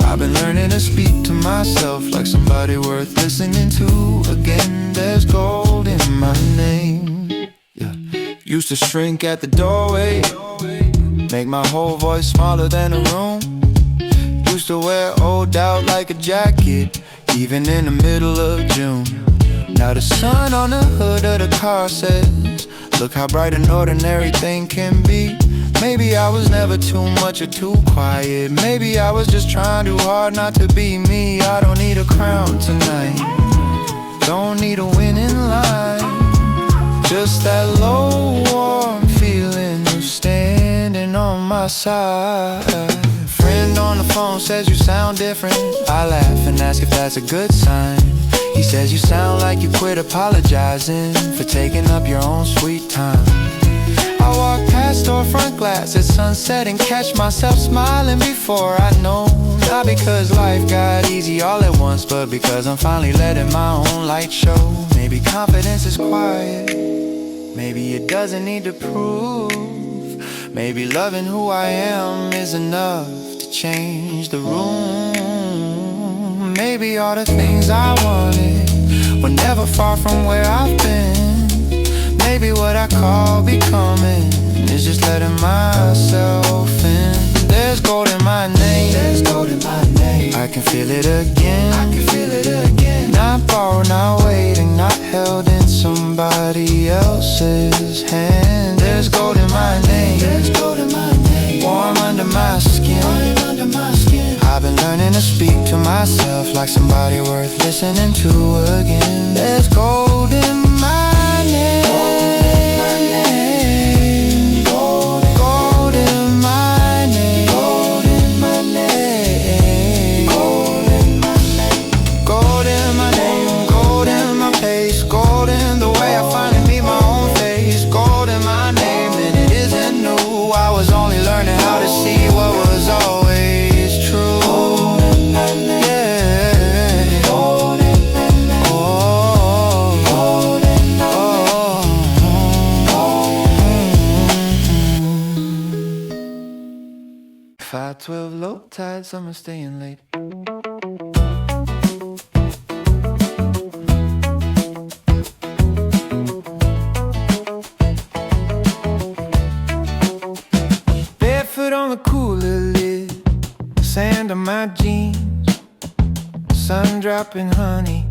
I've been learning to speak to myself like somebody worth listening to again. There's gold in my name, yeah. Used to shrink at the doorway, make my whole voice smaller than a room. Used to wear old doubt like a jacket, even in the middle of June. Now the sun on the hood of the car says, look how bright an ordinary thing can be. Maybe I was never too much or too quiet. Maybe I was just trying too hard not to be me. I don't need a crown tonight, don't need a winning line. Just that low warm feeling of standing on my side. Friend on the phone says you sound different. I laugh and ask if that's a good sign. He says you sound like you quit apologizing for taking up your own sweet time. I walk past storefront glass at sunset and catch myself smiling before I know. Not because life got easy all at once, but because I'm finally letting my own light show. Maybe confidence is quiet, maybe it doesn't need to prove. Maybe loving who I am is enough to change the room. Maybe all the things I wanted were never far from where I've been. Maybe what I call becoming is just letting myself in. There's gold in my name, there's gold in my name. I can feel it again, I can feel it again. Not borrowed, not waiting, not held in somebody else's hand. There's gold in my name, there's gold in my name. Warm under my skin, warm under my skin. I've been learning to speak to myself like somebody worth listening to again. There's gold in my name. 5:12 low tide, summer staying late. Barefoot on the cooler lid, sand on my jeans, sun dropping honey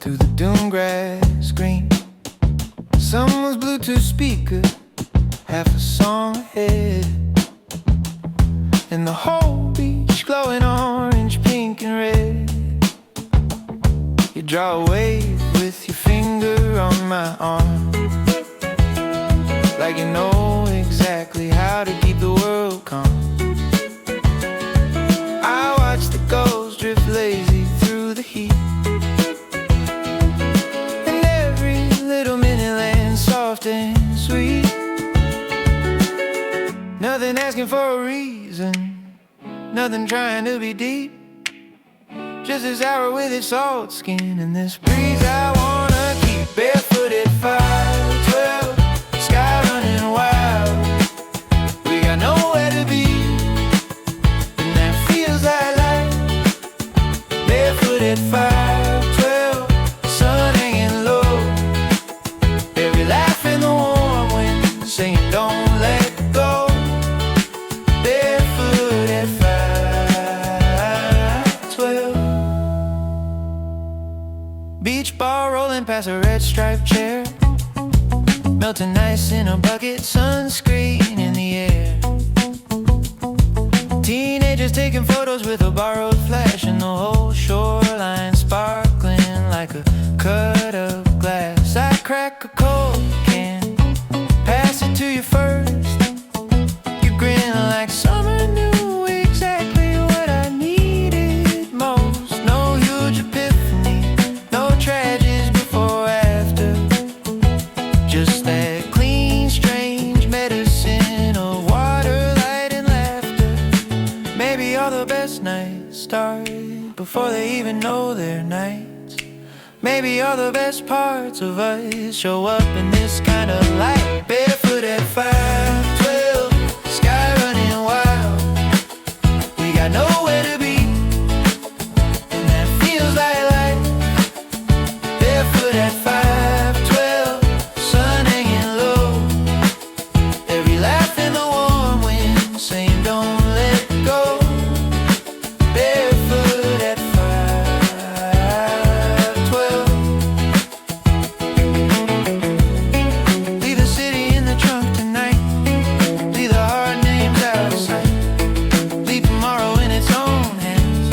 through the dune grass green. Someone's Bluetooth speaker, half a song ahead, and the whole beach glowing orange, pink and red. You draw a wave with your finger on my arm, like you know exactly how to keep the world calm. I watch the gulls drift lazy through the heat, and every little minute lands soft and sweet. Nothing asking for a reason, nothing trying to be deep, just this hour with its salt skin and this breeze I wanna keep. Barefoot at 5:12, sky running wild. We got nowhere to be, and that feels like life. Barefoot at 5:12, sun hanging low. Every laugh in the warm wind saying don't let go. Barefoot at 5:12. Beach ball rolling past a red striped chair, melting ice in a bucket, sunscreen in the air. Teenagers taking photos with a borrowed flash, and the whole shoreline sparkling like a cut of glass. I crack a cold can, pass it to you first. You grin like summer knew exactly what I needed most. No huge epiphany, no tragedies before or after, just that clean, strange medicine of water, light and laughter. Maybe all the best nights start before they even know they're nights. Maybe all the best parts of us show up in this kind of light. Barefoot at 5:12, sky running wild. We got nowhere to be, and that feels like life. Barefoot at 5:12, sun hanging low. Every laugh in the warm wind saying don't let go. Barefoot at 5:12. Leave the city in the trunk tonight, leave the hard names out of sight, leave tomorrow in its own hands.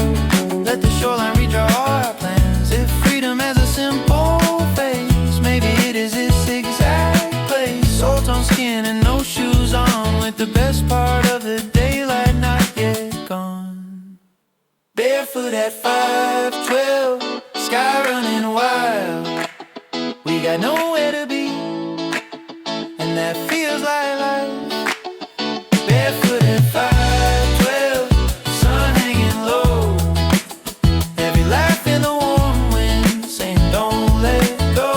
Let the shoreline redraw our plans. If freedom has a simple face, maybe it is this exact place. Salt on skin and no shoes on, with the best part of the daylight not yet gone. Barefoot at 5:12, sky running wild. We got nowhere to be, and that feels like life. Barefoot at 5:12, sun hanging low. Every laugh in the warm wind saying don't let go.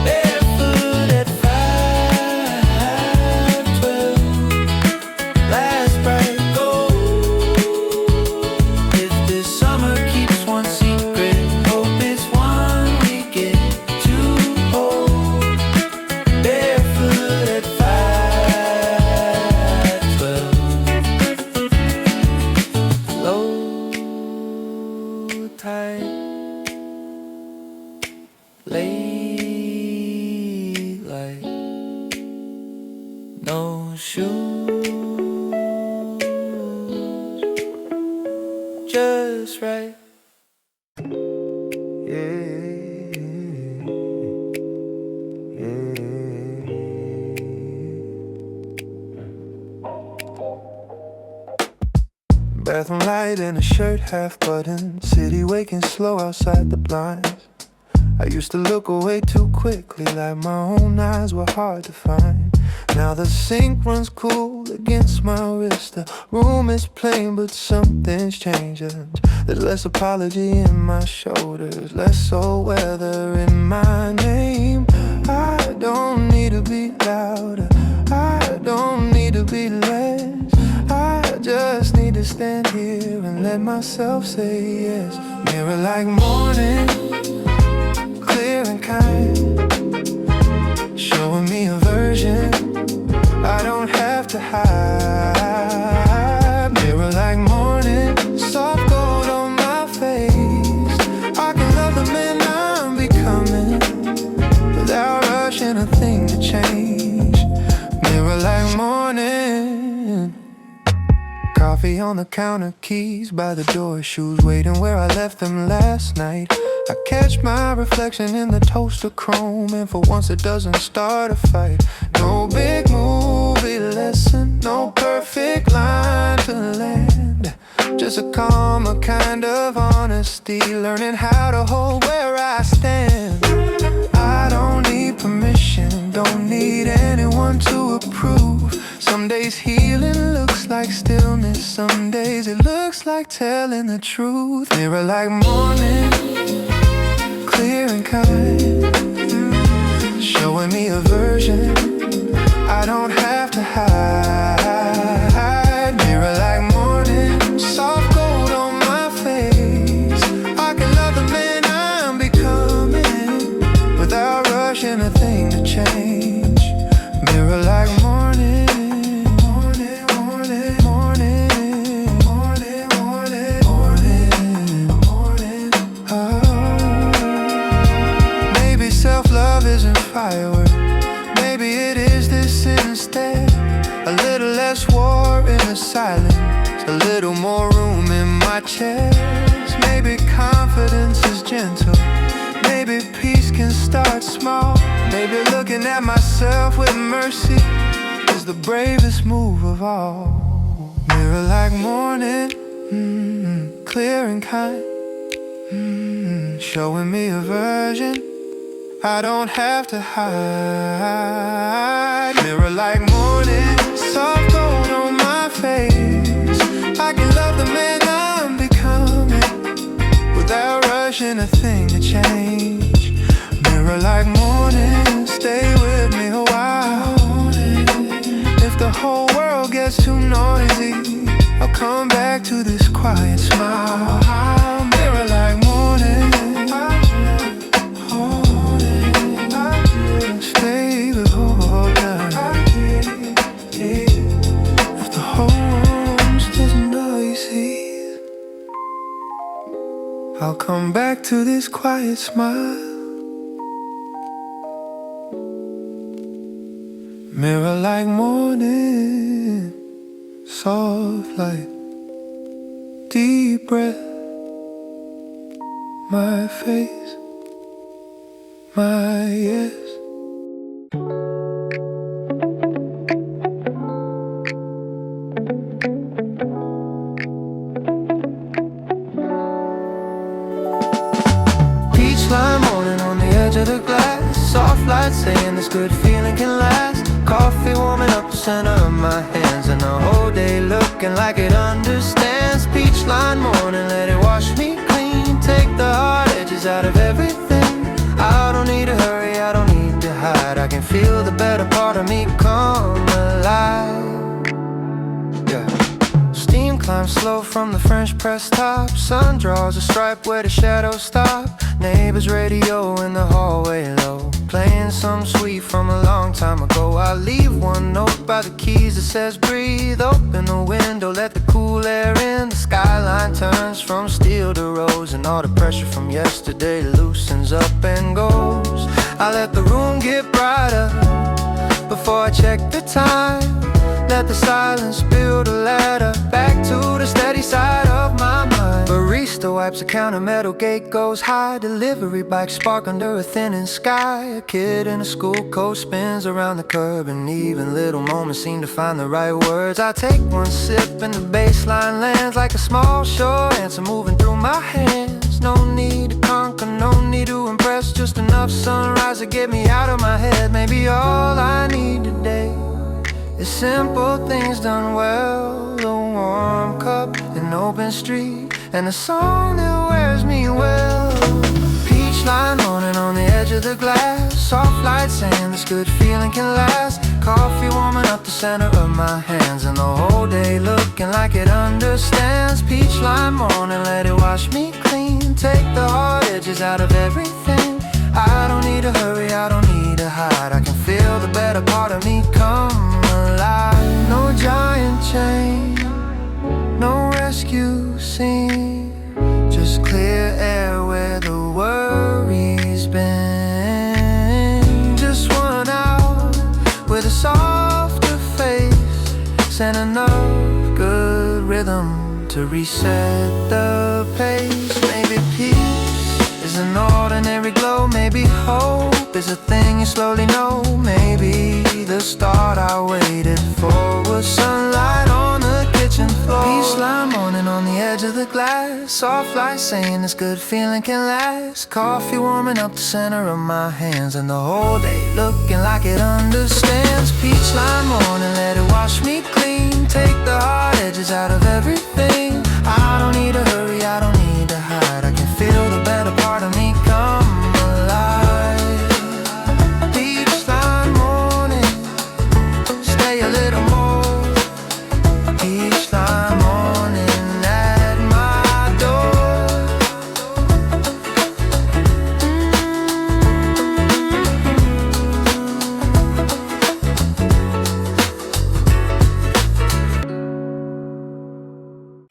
Barefoot at 5:12, last bright gold. If this summer keeps one secret, hope it's one we get to hold. Barefoot at 5:12, low tide, late light, no shoes, just right. Bathroom light and a shirt half buttoned, city waking slow outside the blinds. I used to look away too quickly, like my own eyes were hard to find. Now the sink runs cool against my wrist. The room is plain, but something's changing. There's less apology in my shoulders, less soul weather in my name. I don't need to be louder, I don't need to be less. I myself say yes. Mirror like morning, clear and kind, showing me a version I don't have to hide. Mirror like morning, soft gold on my face. I can love the man I'm becoming without rushing a thing to change. Mirror like morning, coffee on the counter, keys by the door, shoes waiting where I left them last night. I catch my reflection in the toaster chrome, and for once it doesn't start a fight. No big movie lesson, no perfect line to land, just a calmer kind of honesty, learning how to hold where I stand. I don't need permission, don't need anyone to approve. Some days healing looks like stillness, some days it looks like telling the truth. Mirror like morning, clear and kind, showing me a version I don't have to hide. Mirror like morning, soft gold on my face. I can love the man I'm becoming without rushing a thing to change. Mirror like morning, morning, morning, morning, morning, morning, morning, morning. Oh. Maybe self-love isn't fireworks, maybe it is this instead. A little less war in the silence, a little more room in my chest. Maybe confidence is gentle, maybe peace can start small. Maybe looking at myself with mercy is the bravest move of all. Mirror like morning, clear and kind, showing me a version I don't have to hide. Mirror like morning, soft gold on my face. I can love the man I'm becoming without rushing a thing to change. Mirror like morning, stay with me a while. If the whole world gets too noisy, I'll come back to this quiet smile. Mirror like morning, stay the whole time. If the whole world's just noisy, I'll come back to this quiet smile. Mirror like morning, soft light, deep breath, my face, my yes. Peach lime morning on the edge of the glass, soft light saying this good feeling can last. Coffee warming up the center of my hands, and the whole day looking like it understands. Peach line morning, let it wash me clean, take the hard edges out of everything. I don't need to hurry, I don't need to hide, I can feel the better part of me come alive. Yeah. Steam climbs slow from the French press top, sun draws a stripe where the shadows stop. Neighbor's radio in the hallway low, playing some sweet from a long time ago. I leave one note by the keys that says breathe. Open the window, let the cool air in. The skyline turns from steel to rose, and all the pressure from yesterday loosens up and goes. I let the room get brighter before I check the time. Let the silence build a ladder back to the steady side of my mind. Barista wipes the counter, metal gate goes high. Delivery bike spark under a thinning sky. A kid in a school coat spins around the curb, and even little moments seem to find the right words. I take one sip and the baseline lands like a small shore answer moving through my hands. No need to conquer, no need to impress, just enough sunrise to get me out of my head. Maybe all I need today is simple things done well. A warm cup, an open street, and a song that wears me well. Peach line morning on the edge of the glass, soft light saying this good feeling can last. Coffee warming up the center of my hands, and the whole day looking like it understands. Peach lime morning, let it wash me clean. Take the hard edges out of everything. I don't need to hurry, I don't need to hide. I can feel the better part of me come alive. No giant chain, no rescue scene, just clear air where the worries been. Just one out with a softer face, and enough good rhythm to reset the pace. Maybe peace is an ordinary glow. Maybe hope is a thing you slowly know. Maybe the start I waited for was sunlight on the kitchen floor. Peace lime morning on the edge of the glass. Soft light saying this good feeling can last. Coffee warming up the center of my hands, and the whole day looking like it understands. Peach lime morning, let it wash me clean. Take the hard edges out of everything. I don't need to hurry, I don't need to hide. I can feel the better part of me come alive. Peach lime morning, stay a little more. Peach lime morning at my door.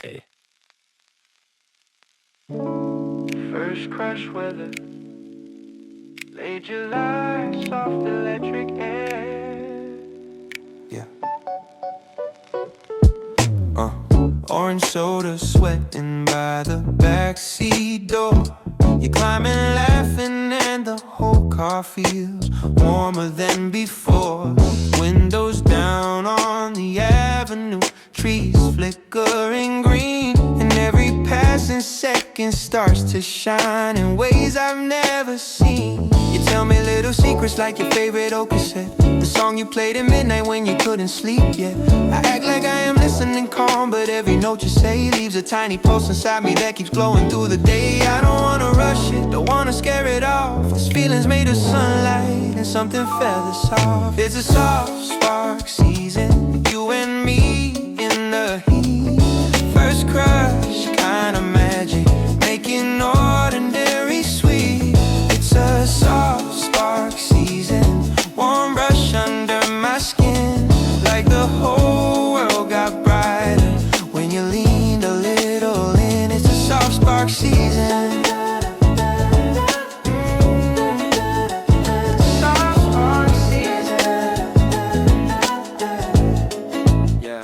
Hey. First crush weather, late July, soft electric air. Yeah. Orange soda sweating by the backseat door. You're climbing, laughing, and the whole car feels warmer than before. Windows down on the avenue, trees flickering green, and every passing second starts to shine in ways I've never seen. You tell me little secrets like your favorite old cassette, the song you played at midnight when you couldn't sleep yet. I act like I am listening calm, but every note you say leaves a tiny pulse inside me that keeps glowing through the day. I don't wanna rush it, don't wanna scare it off. This feeling's made of sunlight and something feather soft. It's a soft spark season, you and me in the heat. First crush, kinda magic, making ordinary sweet. It's a soft spark season, warm brush under my skin, like the whole world got brighter when you leaned a little in. It's a soft spark season. Soft spark season. Yeah.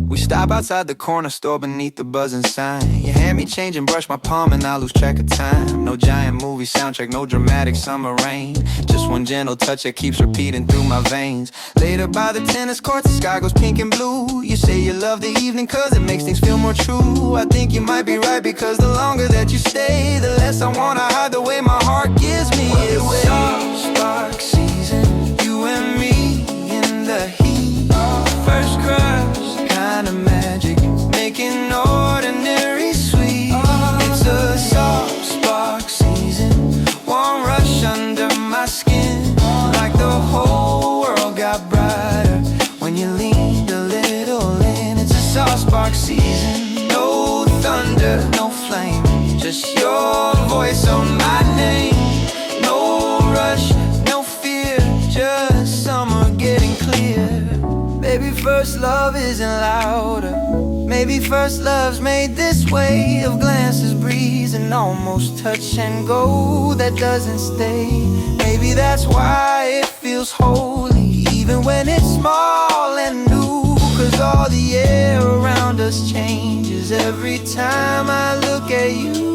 We stop outside the corner store beneath the buzzing sign. You hand me change and brush my palm and I lose track of time. No giant movie soundtrack, no dramatic summer rain, just one gentle touch that keeps repeating through my veins. Later by the tennis courts, the sky goes pink and blue. You say you love the evening cause it makes things feel more true. I think you might be right, because the longer that you stay, the less I wanna hide the way my heart gives me away. Soft spark season, you and me in the heat. First crush, kinda magic, making ordinary sweet. It's a soft spark season, warm rush under my skin, like the whole world got brighter when you leaned a little in. It's a soft spark season, no thunder, no flame, just your voice on my name. No rush, no fear, just summer getting clear. Baby, first love isn't louder. Maybe first love's made this way, of glances, breeze, and almost touch and go that doesn't stay. Maybe that's why it feels holy, even when it's small and new. Cause all the air around us changes every time I look at you.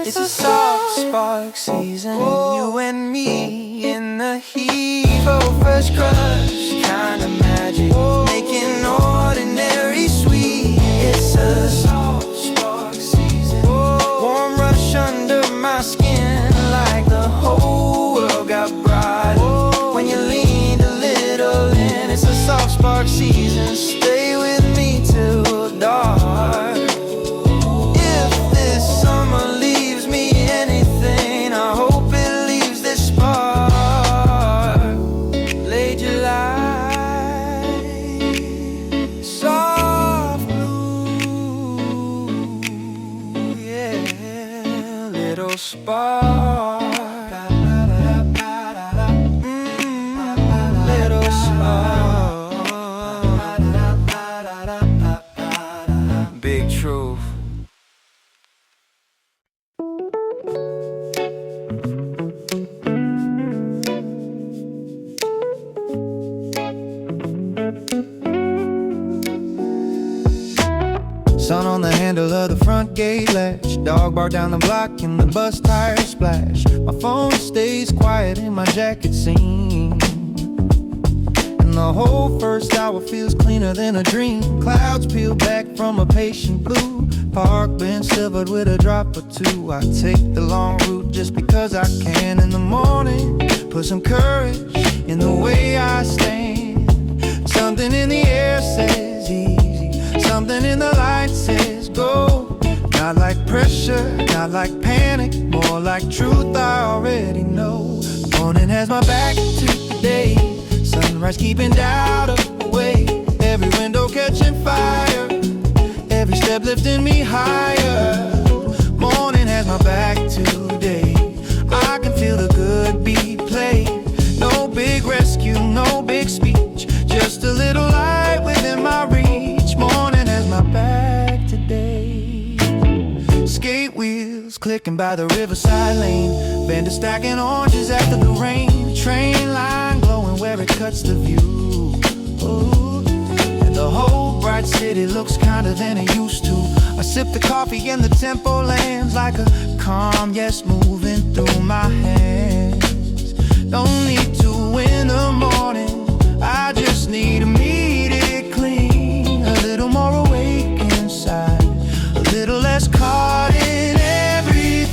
It's a soft spark season, you and me in the heat. Oh, first crush, kinda magic, making ordinary sweet. It's a soft spark season, warm rush under my skin, like the whole world got brighter when you leaned a little in. It's a soft spark season, stay with me till dark. If this summer leaves me anything, I hope it leaves this spark. little spark. Little spark. Big truth. Sun on the handle of the front gate latch. Dog bark down the block and the bus tires splash. My phone stays quiet in my jacket seam, and the whole first hour feels cleaner than a dream. Clouds peel back from a patient blue. Park bench silvered with a drop or two. I take the long route just because I can. In the morning, put some courage in the way I stand. Something in the air says easy, something in the light says go. Not like pressure, not like panic, more like truth I already know. Morning has my back to the day. Sunrise keeping doubt away. Every window catching fire, every step lifting me higher. Morning has my back today. I can feel the good beat play. No big rescue, no big speech, just a little light within my reach. Morning has my back today. Skate wheels clicking by the riverside lane. Vendors stacking oranges after the rain. Train line glowing where it cuts the view. Ooh. And the whole bright city looks kinder than it used to. I sip the coffee and the tempo lands like a calm, yes, moving through my hands. Don't need to in the morning, I just need to meet it clean. A little more awake inside, a little less caught in everything.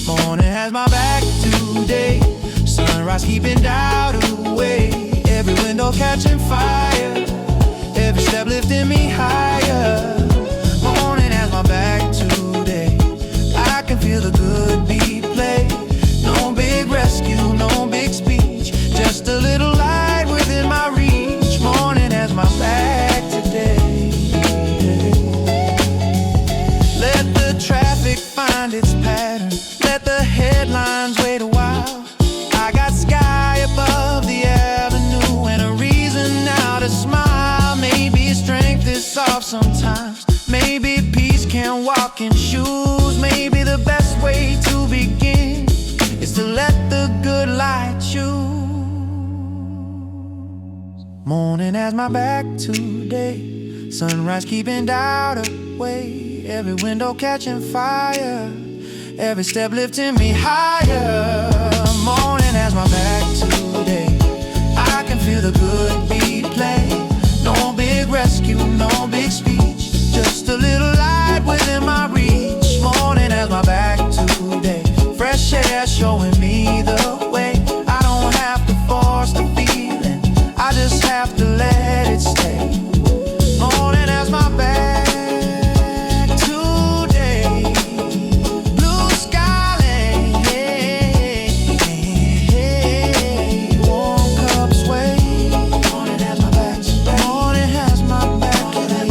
Morning has my back today. Sunrise keeping doubt away. Every window catching fire, every step lifting me higher. Morning has my back today. I can feel the good beat play. No big rescue, no big speech, just a little light within my reach. Morning has my back today. Let the traffic find its pattern, let the headlines wait a while. I got sky above the avenue and a reason now to smile. Maybe strength is soft sometimes, maybe peace can walk in shoes. Maybe the best way to begin is to let the good light choose. Morning has my back today. Sunrise keeping doubt away. Every window catching fire, every step lifting me higher. Morning has my back today. I can feel the good beat play. No big rescue, no big speech, just a little light within my reach. Morning has my back today. Fresh air showing me the way. I don't have to force the feeling, I just have to let it stay. Morning has my back today. Blue sky lane, warm cups sway. Morning has my back today. Morning has my back today.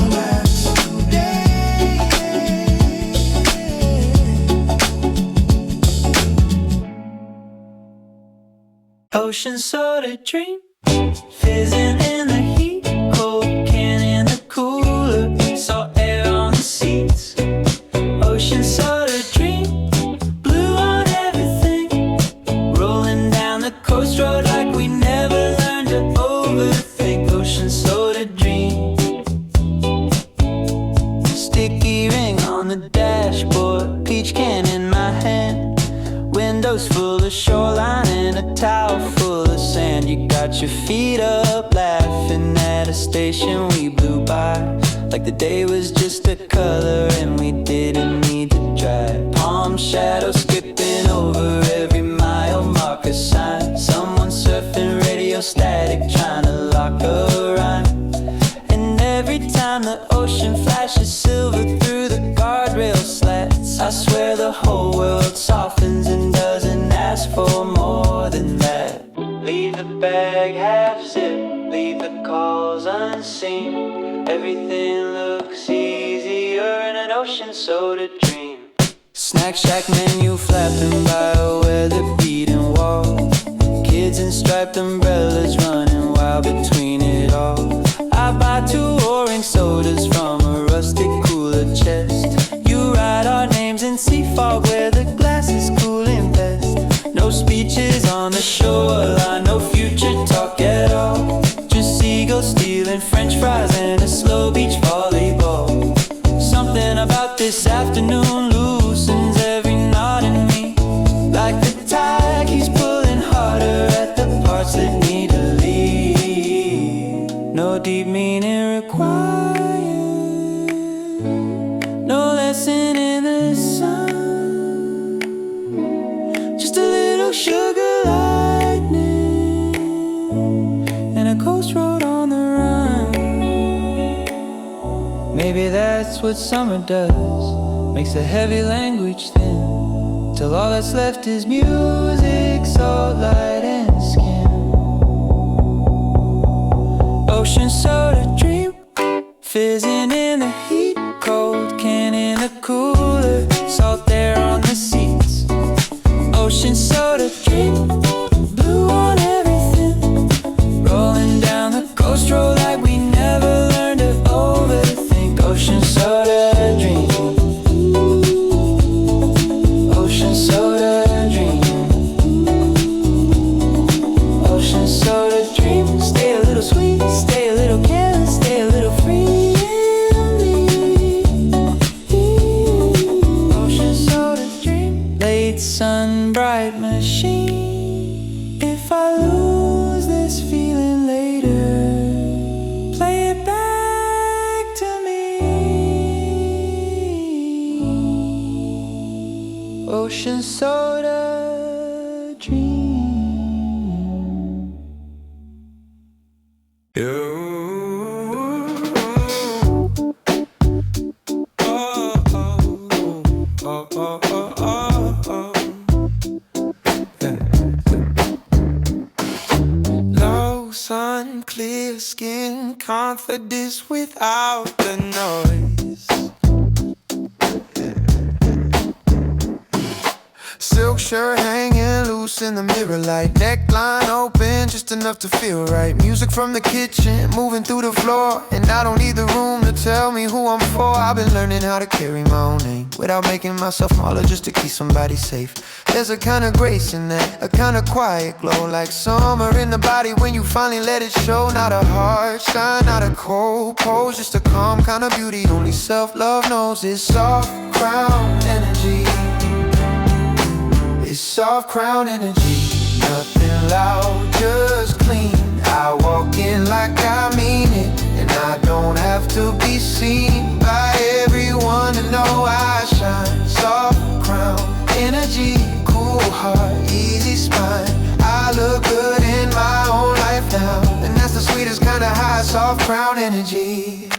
Ocean soda dream, fizzing in the heat, cold can in the cooler, salt air on the seats. Ocean soda dream, blue on everything, rolling down the coast road like we never learned to overthink. Ocean soda dream, sticky ring on the dashboard, peach can in my hand, windows full of shoreline and a towel full of sand. You got your feet up, laughing at a station we blew by, like the day was just a color and we didn't need to drive. Palm shadows skipping over every mile marker sign. Someone surfing radio static, trying to lock a rhyme. And every time the ocean flashes silver through the guardrail slats, I swear the whole world softens and doesn't ask for more than that. Leave the bag half zipped, leave the calls unseen. Everything looks easier in an ocean soda dream. Snack shack menu flapping by a weather-beaten wall. Kids in striped umbrellas running wild between it all. I buy 2 orange sodas from a rustic cooler chest. You write our names in sea fog where the glass is cooling best. No speeches on the shoreline, no future talk at all. Just seagulls stealing french fries and a slow beach volleyball. Something about this afternoon loosens every knot in me. Like the tide keeps pulling harder at the parts that need to leave. No deep meaning required, no lesson in the sun. Just a little sugar lightning and a coast road on the run. Maybe that's what summer does, makes a heavy language thin, till all that's left is music, salt, light, and skin. Ocean soda dream, fizzing in the heat, cold can in the cooler, salt there on the seats. Ocean soda dream, blue on everything, rolling down the coast road like we never learned to overthink. Ocean soda dream, ocean soda dream, ocean soda dream. Stay a little sweet, stay a little careless, stay a little free in me. Ocean soda dream, late sun bright machine. If I lose this feeling later, play it back to me. Ocean soda dream. Low sun, clear skin, confidence without the noise. Silk shirt hanging loose in the mirror light, neckline open just enough to feel right. Music from the kitchen moving through the floor, and I don't need the room to tell me who I'm for. I've been learning how to carry my own name without making myself smaller just to keep somebody safe. There's a kind of grace in that, a kind of quiet glow, like summer in the body when you finally let it show. Not a hard shine, not a cold pose, just a calm kind of beauty only self-love knows. It's soft crown energy, it's soft crown energy. Nothing loud, just clean. I walk in like I mean it, and I don't have to be seen by everyone to know I shine. Soft crown energy, cool heart, easy spine. I look good in my own life now, and that's the sweetest kind of high. Soft crown energy.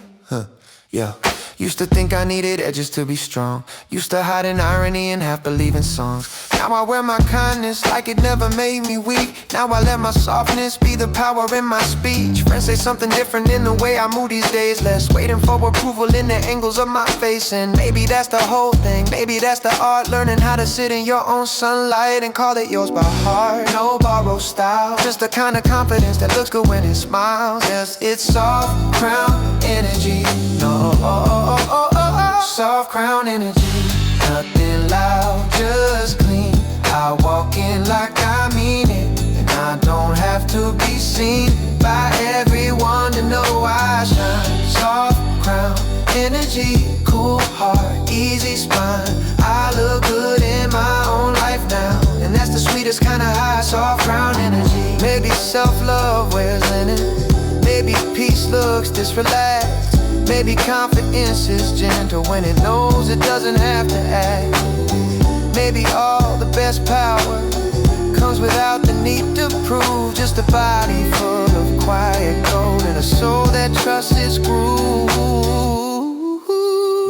Yeah. Used to think I needed edges to be strong, used to hide in irony and half believe in songs. Now I wear my kindness like it never made me weak. Now I let my softness be the power in my speech. Friends say something different in the way I move these days, less waiting for approval in the angles of my face. And maybe that's the whole thing, maybe that's the art, learning how to sit in your own sunlight and call it yours by heart. No borrowed style, just the kind of confidence that looks good when it smiles. Yes, it's soft crown energy. No, soft crown energy. Nothing loud, just clean. I walk in like I mean it, and I don't have to be seen by everyone to know I shine. Soft crown energy, cool heart, easy spine. I look good in my own life now, and that's the sweetest kind of high. Soft crown energy. Maybe self-love wears linen, maybe peace looks disrelaxed, maybe confidence is gentle when it knows it doesn't have to act. Maybe all the best power comes without the need to prove. Just a body full of quiet gold and a soul that trusts its groove.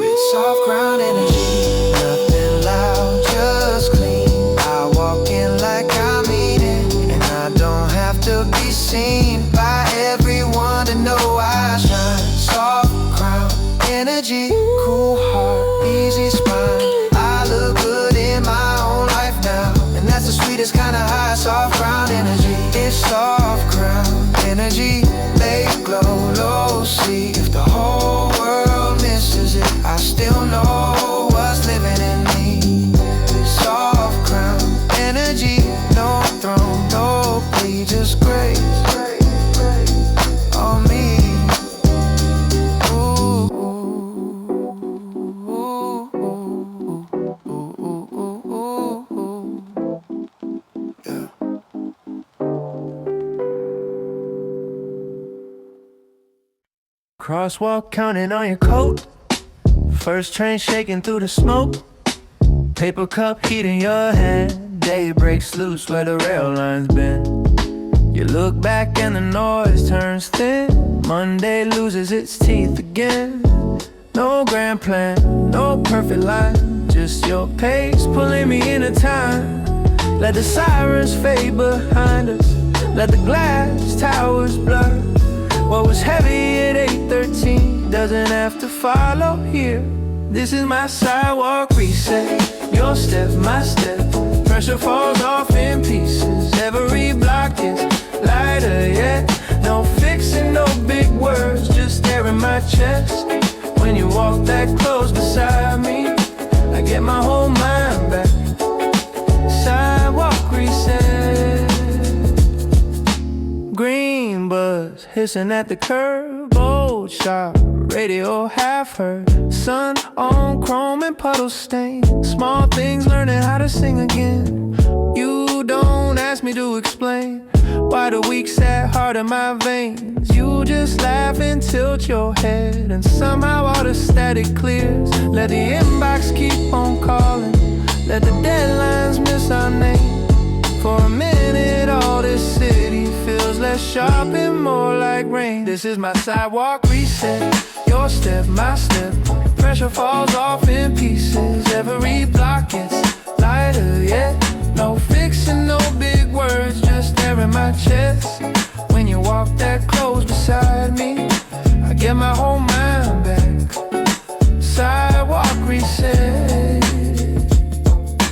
It's soft crown energy. Nothing loud, just clean. I walk in like I mean it, and I don't have to be seen by everyone to know I shine. Soft crown energy, cool heart, easy spine. I look Crosswalk counting on your coat, first train shaking through the smoke, paper cup heat in your hand, day breaks loose where the rail lines been. You look back and the noise turns thin, Monday loses its teeth again. No grand plan, no perfect line, just your pace pulling me into time. Let the sirens fade behind us, let the glass towers blur. What was heavy at 8:13 doesn't have to follow here. This is my sidewalk reset, your step, my step. Pressure falls off in pieces, every block is lighter, yeah. No fixing, no big words, just air in my chest. When you walk that close beside me, I get my whole mind back. Sidewalk reset. Green buzz hissing at the curb, old shop radio half heard. Sun on chrome and puddle stain, small things learning how to sing again. You don't ask me to explain why the weak sat hard in my veins. You just laugh and tilt your head, and somehow all the static clears. Let the inbox keep on calling, let the deadlines miss our name. For a minute all this city feels less sharp and more like rain. This is my sidewalk reset, your step, my step. Pressure falls off in pieces, every block gets lighter, yeah. No fixing, no big words, just air in my chest. When you walk that close beside me, I get my whole mind back. Sidewalk reset.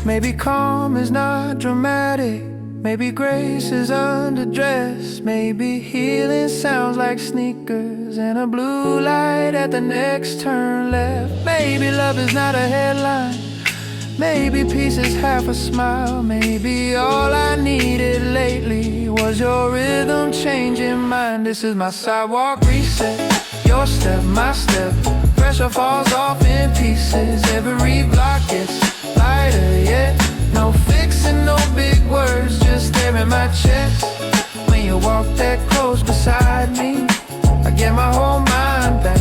Maybe calm is not dramatic, maybe grace is underdressed. Maybe healing sounds like sneakers and a blue light at the next turn left. Maybe love is not a headline, maybe peace is half a smile. Maybe all I needed lately was your rhythm changing mine. This is my sidewalk reset, your step, my step. Pressure falls off in pieces, every block gets lighter, yeah. No fixing, no big words, just air in my chest. When you walk that close beside me, I get my whole mind back.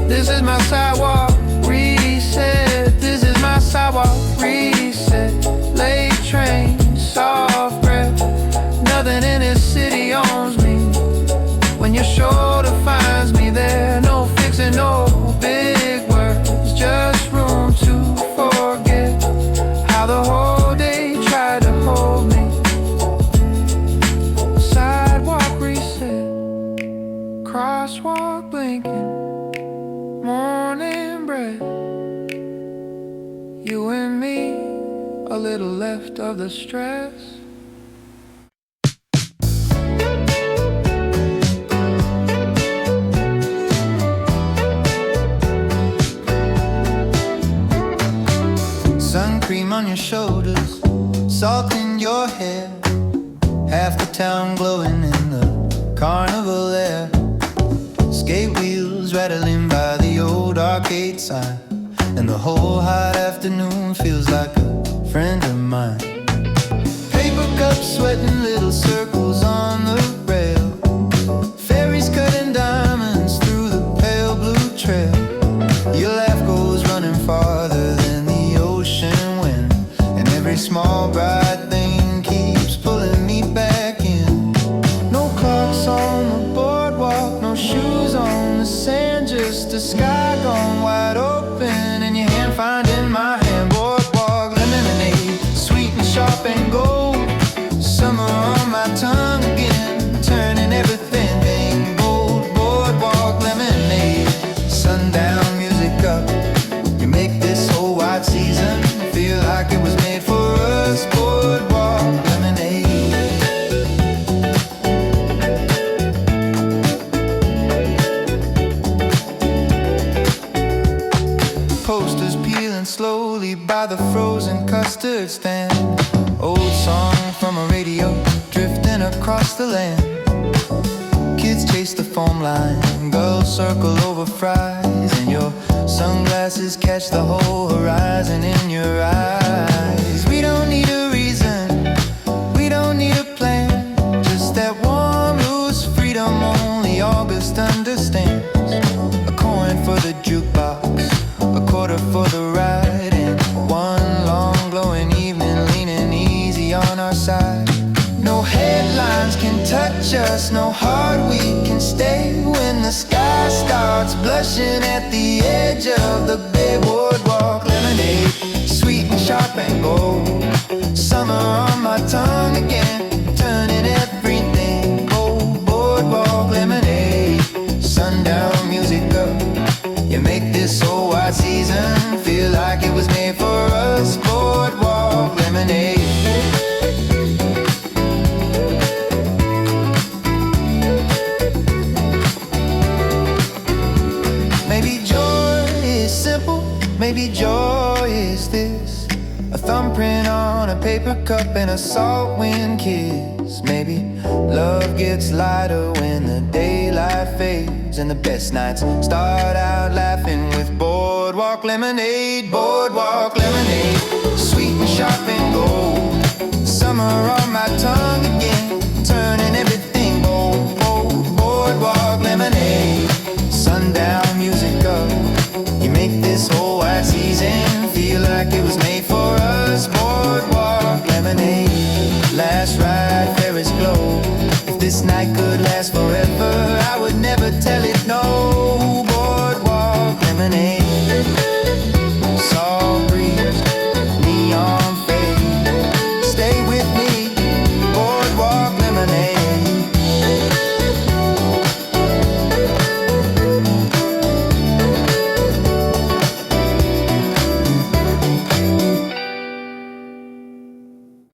This is my sidewalk reset, this is my sidewalk reset. Late train, soft breath, nothing in this city owns me. When your shoulder finds me there, no fixing, no big words, just room to forget how the whole day tried to hold me. Sidewalk reset, crosswalk blinking, morning bread. You and me, a little left of the stress. Sun cream on your shoulders, salt in your hair. Half the town glowing in the carnival air. Skate wheels rattling by the old arcade sign, and the whole hot afternoon feels like a friend of mine. Paper cups sweating little circles on the rail. Ferries cutting diamonds through the pale blue trail. Your laugh goes running farther than the ocean wind, and every small bright thing keeps pulling me back in. No clocks on the boardwalk, no shoes on the sand, just a sky gone wide open and your hand finding my hand. Boardwalk lemonade, sweet and sharp and gold. Summer on my tongue again, turning everything gold. Boardwalk lemonade, sundown music up. You make this whole white season feel like it was made for us. Boardwalk lemonade. Posters peeling slowly by the frozen custard stand. Old song from a radio drifting across the land. Kids chase the foam line, girls circle over fries, and your sunglasses catch the whole horizon in your eyes. We don't need a reason, we don't need a plan, just that warm, loose freedom only August understands. the ride. And one long glowing evening, leaning easy on our side. No headlines can touch us, no heart we can stay. When the sky starts blushing at the edge of the bay. Boardwalk lemonade, sweet and sharp and bold. Summer on my tongue again, turning everything gold. Boardwalk lemonade, sundown music up. You make this whole white season feel like it was made for us. Boardwalk lemonade. Maybe joy is simple, maybe joy is this: a thumbprint on a paper cup and a salt wind kiss. Maybe love gets lighter when the daylight fades, and the best nights start out laughing with boardwalk lemonade. Boardwalk lemonade, sweet and sharp and gold. Summer on my tongue again, turning everything gold. Boardwalk lemonade, sundown music up. You make this whole white season